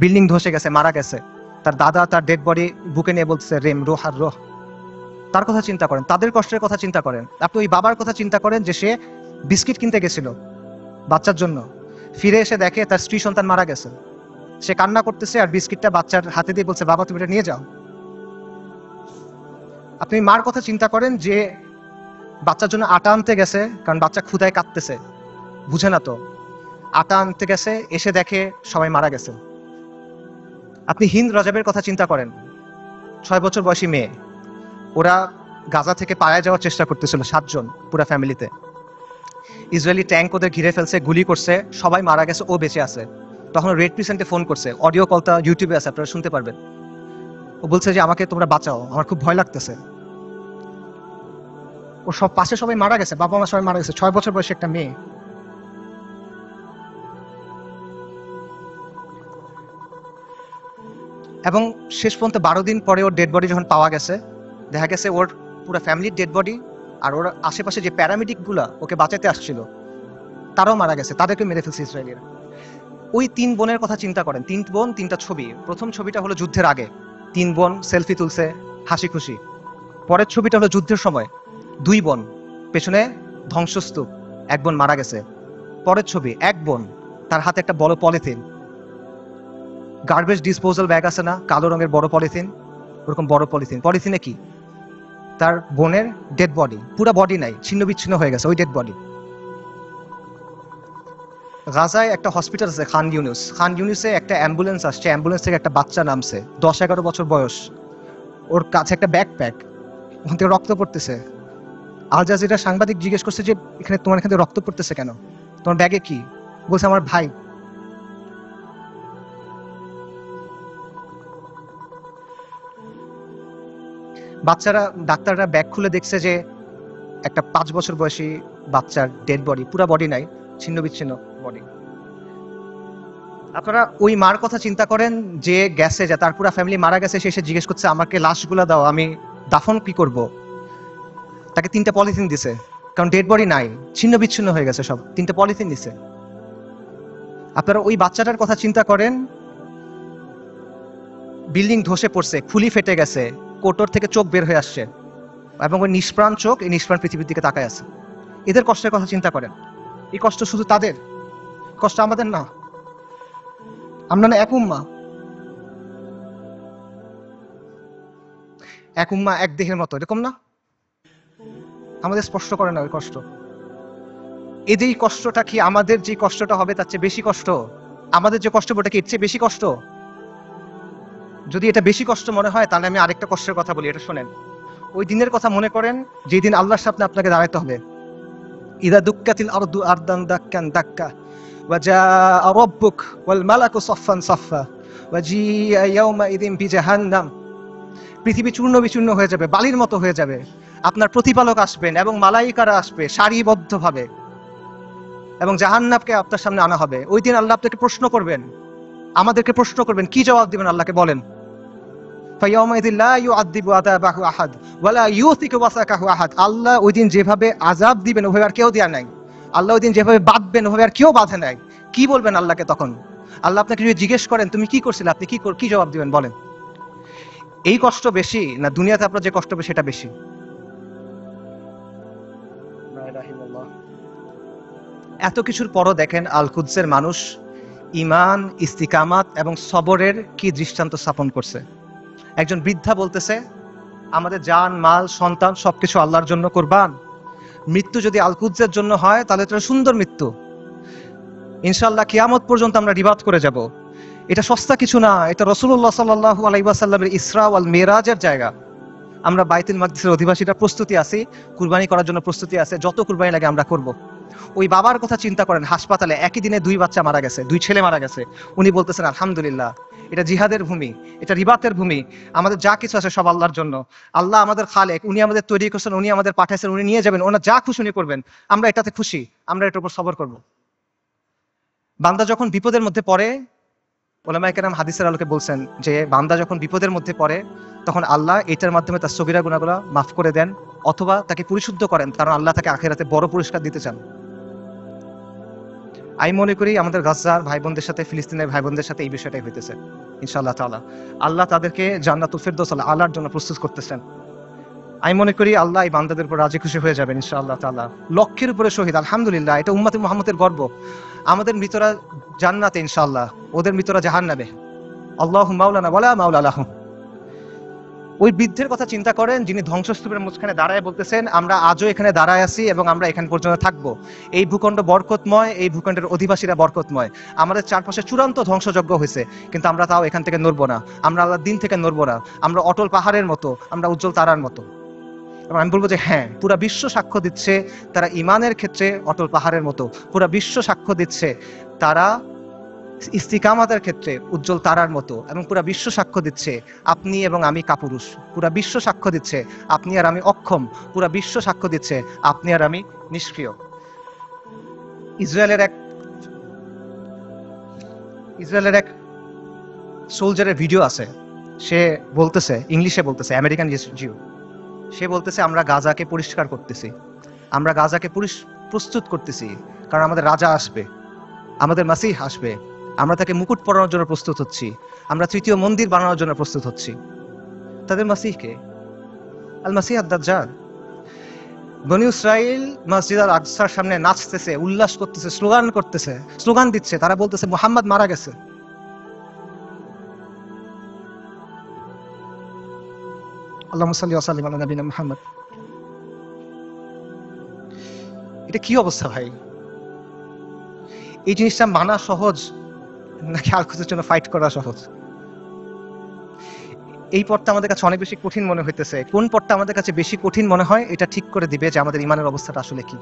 বিল্ডিং ধসে গেছে, মারা গেছে, তার দাদা তার ডেড বডি বুকে নিয়ে বলতেছে রেম, রুহ আর রুহ। তার কথা চিন্তা করেন, তাদের কষ্টের কথা চিন্তা করেন। আপনি ওই বাবার কথা চিন্তা করেন যে সে বিস্কিট কিনতে গেছিল বাচ্চার জন্য, ফিরে এসে দেখে তার স্ত্রী সন্তান মারা গেছে। সে কান্না করতেছে আর বিস্কিটটা বাচ্চার হাতে দিয়ে বলছে, বাবা তুমি এটা নিয়ে যাও। আপনি মার কথা চিন্তা করেন যে বাচ্চার জন্য আটা আনতে গেছে, কারণ বাচ্চা ক্ষুধায় কাঁদতেছে, বুঝে না তো, আটা আনতে গেছে, এসে দেখে সবাই মারা গেছে। আপনি হিন্দ রজাবের কথা চিন্তা করেন, 6 বছর বয়সী মেয়ে, ওরা গাজা থেকে পালায় যাওয়ার চেষ্টা করতেছিল 7 জন পুরো ফ্যামিলিতে। ইসরায়েলি ট্যাঙ্ক ওদের ঘিরে ফেলছে, গুলি করছে, সবাই মারা গেছে, ও বেঁচে আছে। তখন রেড ক্রিসেন্টে ফোন করছে, অডিও কলটা ইউটিউবে আছে, আপনারা শুনতে পারবেন। ও বলছে যে আমাকে তোমরা বাঁচাও, আমার খুব ভয় লাগতেছে। ও সব পাশে সবাই মারা গেছে, বাবা মা সবাই মারা গেছে, 6 বছর বয়সী একটা মেয়ে। এবং শেষ পর্যন্ত 12 দিন পরে ওর ডেড বডি যখন পাওয়া গেছে, দেখা গেছে ওর পুরো ফ্যামিলির ডেড বডি, আর ওর আশেপাশে যে প্যারামেডিক গুলা ওকে বাঁচাতে আসছিল তারাও মারা গেছে, তাদেরকে মেরে ফেলছে ইসরায়েলিরা। ওই 3 বোনের কথা চিন্তা করেন, 3 বোন 3টা ছবি। প্রথম ছবিটা হলো যুদ্ধের আগে, 3 বোন সেলফি তুলছে হাসি খুশি। পরের ছবিটা হলো যুদ্ধের সময়, 2 বোন, পেছনে ধ্বংসস্তূপ, 1 বোন মারা গেছে। পরের ছবি 1 বোন, তার হাতে একটা বড় পলিথিন, গার্বেজ ডিসপোজাল ব্যাগ আছে না, কালো রঙের বড় পলিথিন, ওরকম বড় পলিথিন। পলিথিনে কি? তার বোনের ডেড বডি, পুরো বডি নাই, ছিন্ন বিচ্ছিন্ন হয়ে গেছে ওই ডেড বডি। গাজায় একটা হসপিটাল আছে খান ইউনুস, খান ইউনুসে একটা অ্যাম্বুলেন্স আসছে, অ্যাম্বুলেন্স থেকে একটা বাচ্চা নামছে, 10-11 বছর বয়স, ওর কাছে একটা ব্যাকপ্যাক, ওখান থেকে রক্ত পড়তেছে। আল জাজিরা সাংবাদিক জিজ্ঞেস করছে যে এখানে তোমার এখান থেকে রক্ত পড়তেছে কেন, তোমার ব্যাগে কি? বলছে আমার ভাই। বাচ্চারা, ডাক্তাররা ব্যাগ খুলে দেখছে যে একটা 5 বছর বয়সী বাচ্চার ডেড বডি, পুরা বডি নাই, ছিন্ন বিচ্ছিন্ন বডি। আপনারা ওই মার কথা চিন্তা করেন যে গেছে, যে তার পুরা ফ্যামিলি মারা গেছে, সে এসে জিজ্ঞেস করছে আমাকে লাশগুলো দাও, আমি দাফন কি করব। তাকে 3টা পলিথিন দিছে, কারণ ডেড বডি নাই, ছিন্ন বিচ্ছিন্ন হয়ে গেছে সব, 3টা পলিথিন দিছে। আপনারা ওই বাচ্চাটার কথা চিন্তা করেন, বিল্ডিং ধসে পড়ছে, খুলি ফেটে গেছে, কোটর থেকে চোখ বের হয়ে আসছে, এবং ওই নিষ্প্রাণ চোখ এই নিষ্প্রাণ পৃথিবীর দিকে তাকায় আছে। এদের কষ্টের কথা চিন্তা করেন। এই কষ্ট শুধু তাদের, কষ্ট আমাদের না। আমরা না এক উম্মা, এক উম্মা এক দেহের মতো, এরকম না? আমাদের স্পষ্ট করে না ওই কষ্ট। এই যে কষ্টটা কি আমাদের যে কষ্টটা হবে তার চেয়ে বেশি কষ্ট? আমাদের যে কষ্ট ওটা কি এর চেয়ে বেশি কষ্ট? যদি এটা বেশি কষ্ট মনে হয় তাহলে আমি আরেকটা কষ্টের কথা বলি, এটা শোনেন। ওই দিনের কথা মনে করেন যেদিন আল্লাহর সামনে আপনাকে দাঁড়াতে হবে। ইদা দুক্কাতিল আরদু আরদান দাক্কান দাক্কা ওয়া জাআ রাব্বুক ওয়াল মালাকু সাফফান সাফফা ওয়া জিআ ইয়াওমাইযিন বিজাহান্নাম। পৃথিবী চূর্ণ বিচূর্ণ হয়ে যাবে, বালির মতো হয়ে যাবে। আপনার প্রতিপালক আসবেন এবং মালাইকারা আসবে সারিবদ্ধভাবে, এবং জাহান্নামকে আপনার সামনে আনা হবে। ওই দিন আল্লাহ আপনাকে প্রশ্ন করবেন, আমাদেরকে প্রশ্ন করবেন, কি জবাব দিবেন আল্লাহকে বলেন? ফায়াউমাইযিন লা ইউআযযিবু আযাবাহু আহাদ ওয়া লা ইউসিকু ওয়াসাকাহু আহাদ। আল্লাহ ওই দিন যেভাবে আযাব দিবেন ওভাবে আর কেউ দেয়া নাই। আল্লাহ ওই দিন যেভাবে বাঁধবেন ওভাবে আর কেউ বাঁধে নাই। কি বলবেন আল্লাহকে তখন? আল্লাহ আপনাকে যদি জিজ্ঞেস করেন তুমি কি করছিলে, আপনি কি জবাব দিবেন বলেন? এই কষ্ট বেশি না দুনিয়াতে আপনার যে কষ্ট হবে সেটা বেশি? এত কিছুর পরও দেখেন আল কুদসের মানুষ ঈমান, ইস্তিকামাত এবং সবরের কি দৃষ্টান্ত স্থাপন করছে। একজন বৃদ্ধা বলতেছে আমাদের জান, মাল, সন্তান সবকিছু আল্লাহর জন্য কুরবান। মৃত্যু যদি আল কুদসের জন্য হয় তাহলে এটা সুন্দর মৃত্যু, ইনশাআল্লাহ কিয়ামত পর্যন্ত আমরা রিবাদ করে যাব। এটা সস্তা কিছু না, এটা রাসূলুল্লাহ সাল্লাল্লাহু আলাইহি ওয়াসাল্লামের ইসরা ওয়াল মিরাজের জায়গা। আমরা বাইতুল মাকদিসের অধিবাসীরা প্রস্তুতি আছি, কুরবানি করার জন্য প্রস্তুতি আছে, যত কুরবানি লাগে আমরা করব। ওই বাবার কথা চিন্তা করেন, হাসপাতালে একই দিনে 2 বাচ্চা মারা গেছে, 2 ছেলে মারা গেছে। উনি বলতেছেন আলহামদুলিল্লাহ, এটা জিহাদের ভূমি, এটা রিবাতের ভূমি, আমাদের যা কিছু আছে সব আল্লাহর জন্য। আল্লাহ আমাদের খালেক, উনি আমাদের তৈরি করছেন, উনি আমাদের পাঠাইছেন, উনি নিয়ে যাবেন, ওনার যা খুশি উনি করবেন, আমরা এটাতে খুশি, আমরা এটার উপর সবর করব। বান্দা যখন বিপদের মধ্যে পড়ে, ওলামায়ে কেরাম হাদিসের আলোকে বলছেন যে বান্দা যখন বিপদের মধ্যে পড়ে তখন আল্লাহ এটার মাধ্যমে তার সগীরা গুনাহগুলো মাফ করে দেন অথবা তাকে পরিশুদ্ধ করেন, কারণ আল্লাহ তাকে আখিরাতে বড় পুরস্কার দিতে চান। আমি মনে করি আমাদের গাজার ভাই বোনদের সাথে, ফিলিস্তিনের ভাই বোনদের সাথে এই বিষয়টাই হইতেছে। ইনশাআল্লাহ তাআলা আল্লাহ তাদেরকে জান্নাতুল ফিরদৌস আলার জন্য প্রস্তুত করতেছেন। আমি মনে করি আল্লাহ এই বান্দাদের উপর রাজি খুশি হয়ে যাবেন ইনশাআল্লাহ তাআলা। লক্ষের উপরে শহীদ, আলহামদুলিল্লাহ, এটা উম্মতে মুহাম্মদের গর্ব। আমাদের মৃতরা জান্নাতে ইনশাআল্লাহ, ওদের মৃতরা জাহান্নামে। আল্লাহু মাওলানা ওয়ালা মাওলা লাহুম। ওই বৃদ্ধের কথা চিন্তা করেন যিনি ধ্বংসস্তূপের মাঝখানে দাঁড়ায় বলতেছেন আমরা আজও এখানে দাঁড়ায় আছি এবং আমরা এখানে পর্যন্ত থাকবো। এই ভূখণ্ড বরকতময়, এই ভূখণ্ডের অধিবাসীরা বরকতময়। আমাদের চারপাশে চূড়ান্ত ধ্বংসযজ্ঞ হয়েছে, কিন্তু আমরা তাও এখান থেকে নড়বো না, আমরা আল্লাহর দিন থেকে নড়বো না। আমরা অটল পাহাড়ের মতো, আমরা উজ্জ্বল তারার মতো। এবং আমি বলবো যে হ্যাঁ, পুরা বিশ্ব সাক্ষ্য দিচ্ছে তারা ঈমানের ক্ষেত্রে অটল পাহাড়ের মতো। পুরা বিশ্ব সাক্ষ্য দিচ্ছে তারা ইস্তিকামাতের ক্ষেত্রে উজ্জ্বল তারার মতো। এবং পুরা বিশ্ব সাক্ষ্য দিচ্ছে আপনি এবং আমি কাপুরুষ। পুরা বিশ্ব সাক্ষ্য দিচ্ছে আপনি আর আমি অক্ষম। পুরা বিশ্ব সাক্ষ্য দিচ্ছে আপনি আর আমি নিষ্ক্রিয়। ইসরায়েলের এক সোলজারের ভিডিও আছে, সে বলতেছে, ইংলিশে বলতেছে, আমেরিকান জিউ, সে বলতেছে আমরা গাজাকে পরিষ্কার করতেছি, আমরা গাজাকে প্রস্তুত করতেছি, কারণ আমাদের রাজা আসবে, আমাদের মাসিহ আসবে, আমরা তাকে মুকুট পরানোর জন্য প্রস্তুত হচ্ছি, আমরা তৃতীয় মন্দির বানানোর জন্য প্রস্তুত হচ্ছি। তাদের মাসিহকে আল মাসিহ আদ-দাজ্জাল। বনী ইসরাইল মসজিদ আল আকসার সামনে নাচতেছে, উল্লাস করতেছে, স্লোগান করতেছে, স্লোগান দিচ্ছে, তারা বলতেছে মুহাম্মদ মারা গেছে। আল্লাহুম্মা সাল্লি ওয়া সাল্লিম আলা নবিয়িনা মুহাম্মদ। এটা কি অবস্থা ভাই? এই জিনিসটা মানা সহজ নাকি আল-কুদসের জন্য ফাইট করা সহজ? এই পথটা আমাদের কাছে অনেক বেশি কঠিন মনে হইতেছে। কোন পথটা আমাদের কাছে বেশি কঠিন মনে হয় এটা ঠিক করে দিবে যে আমাদের ইমানের অবস্থাটা আসলে কি।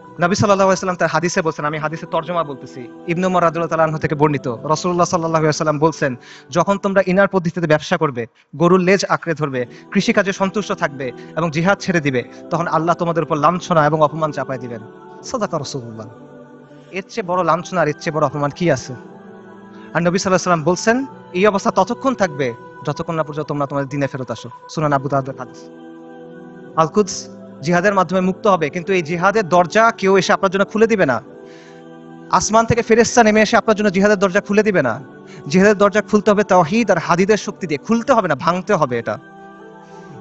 নবী সাল্লাল্লাহু আলাইহি ওয়াসাল্লাম তার হাদিসে বলছেন, আমি হাদিসের তরজমা বলতেছি, ইবনে উমর রাদিয়াল্লাহু তাআলা আনহু থেকে বর্ণিত, রাসূলুল্লাহ সাল্লাল্লাহু আলাইহি ওয়াসাল্লাম বলছেন, যখন তোমরা ইনার পদ্ধতিতে ব্যবসা করবে, গরুর লেজ আঁকড়ে ধরবে, কৃষিকাজে সন্তুষ্ট থাকবে এবং জিহাদ ছেড়ে দিবে, তখন আল্লাহ তোমাদের উপর লাঞ্ছনা এবং অপমান চাপায় দিবেন। সাদাকা রাসূলুল্লাহ। এর চেয়ে বড় লাঞ্ছনা আর এর চেয়ে বড় অপমান কি আছে? আর নবী সাল্লাল্লাহু আলাইহি ওয়াসাল্লাম বলছেন, এই অবস্থা ততক্ষণ থাকবে যতক্ষণ না পর্যন্ত তোমরা তোমাদের দ্বীনে ফেরত আসো। সুনান আবু দাউদের হাদিস। আল-কুদস জিহাদের মাধ্যমে মুক্ত হবে, কিন্তু এই জিহাদের দরজা কেউ এসে আপনার জন্য খুলে দিবে না। আসমান থেকে ফেরেশতা নেমে এসে আপনার জন্য জিহাদের দরজা খুলে দিবে না। জিহাদের দরজা খুলতে হবে তাওহীদ আর হাদিদের শক্তি দিয়ে, খুলতে হবে না, ভাঙতে হবে। এটা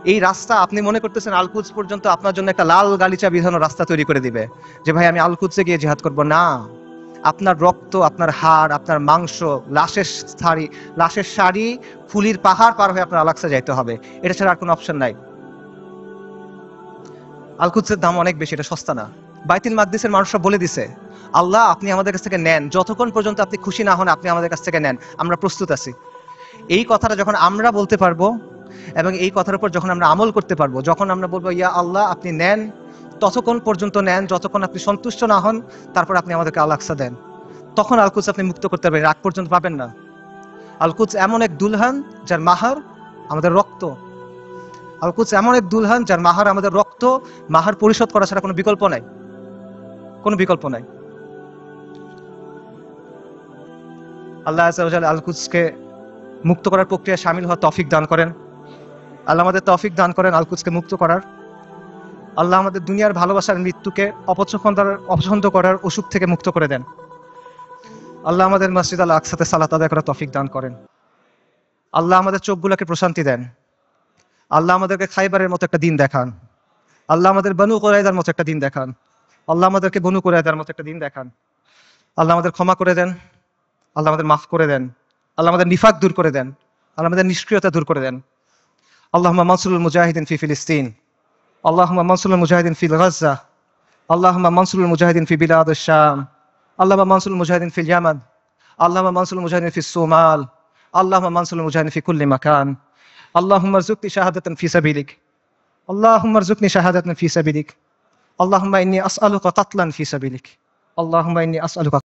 এই রাস্তা আপনি মনে করতেছেন আল-কুদস পর্যন্ত আপনার জন্য একটা লাল গালিচা বিধানো রাস্তা তৈরি করে দিবে যে ভাই আমি আল-কুদসে গিয়ে জিহাদ করব। না, আপনার রক্ত, আপনার হাড়, আপনার মাংস, লাশের শাড়ি, ফুলির পাহাড় পার হয়ে আপনার আল-আকসা যাইতে হবে। এটা ছাড়া আর কোনো অপশন নাই। আল-কুদসের দাম অনেক বেশি, এটা সস্তা না। বাইতুল মাকদিসের মানুষরা বলে দিছে, আল্লাহ আপনি আমাদের কাছ থেকে নেন, যতক্ষণ পর্যন্ত আপনি খুশি না হন আপনি আমাদের কাছ থেকে নেন, আমরা প্রস্তুত আছি। এই কথাটা যখন আমরা বলতে পারবো এবং এই কথার উপর যখন আমরা আমল করতে পারবো, যখন আমরা বলবো ইয়া আল্লাহ আপনি নেন, ততক্ষণ পর্যন্ত নেন যতক্ষণ আপনি সন্তুষ্ট না হন, তারপর আপনি আমাদেরকে আল-আকসা দেন, তখন আল-কুদস আপনি মুক্ত করতে পারবেন, আগ পর্যন্ত পাবেন না। আল-কুদস এমন এক দুলহান যার মাহার আমাদের রক্ত। আল-কুদস এমন এক দুলহান যার মাহার আমাদের রক্ত। মাহার পরিশোধ করা ছাড়া কোনো বিকল্প নাই, কোনো বিকল্প নাই। আল্লাহ আযজা ওয়া জাল্লা আল-কুদসকে মুক্ত করার প্রক্রিয়ায় শামিল হওয়ার তৌফিক দান করেন। আল্লাহ আমাদের তৌফিক দান করেন আল-কুদসকে মুক্ত করার। আল্লাহ আমাদের দুনিয়ার ভালোবাসার মৃত্যুকে অপছন্দ করার অসুখ থেকে মুক্ত করে দেন। আল্লাহ আমাদের মসজিদ আল আকসাতে সালাত আদায় করার তৌফিক দান করেন। আল্লাহ আমাদের চোখগুলোকে প্রশান্তি দেন। আল্লাহ আমাদেরকে খাইবারের মতো একটা দিন দেখান। আল্লাহ আমাদের বনু কুরাইযার মতো একটা দিন দেখান। আল্লাহ আমাদেরকে বনু কুরাইযার মতো একটা দিন দেখান। আল্লাহ আমাদের ক্ষমা করে দেন। আল্লাহ আমাদের মাফ করে দেন। আল্লাহ আমাদের নিফাক দূর করে দেন। আল্লাহ আমাদের নিষ্ক্রিয়তা দূর করে দেন। আল্লাহুম্মা মানসুরুল মুজাহিদিন ফি ফিলিস্তিন। আল্লাহুম্মা মানসুরুল মুজাহিদিন ফি গাজ্জা। আল্লাহুম্মা মানসুরুল মুজাহিদিন ফি বিলাদিশ শাম। আল্লাহুম্মা মানসুরুল মুজাহিদিন ফিল ইয়ামান। আল্লাহুম্মা মানসুরুল মুজাহিদিন ফিস সোমাল। আল্লাহুম্মা মানসুরুল মুজাহিদিন ফি কুল্লি মাকান। আল্লাহুম্মা রযুকনি শাহাদাতান ফি সাবিলিক। আল্লাহুম্মা রযুকনি শাহাদাতান ফি সাবিলিক। আল্লাহুম্মা ইন্নী আসআলুকা কাতলান ফি সাবিলিক। আল্লাহুম্মা ইন্নী আসআলুকা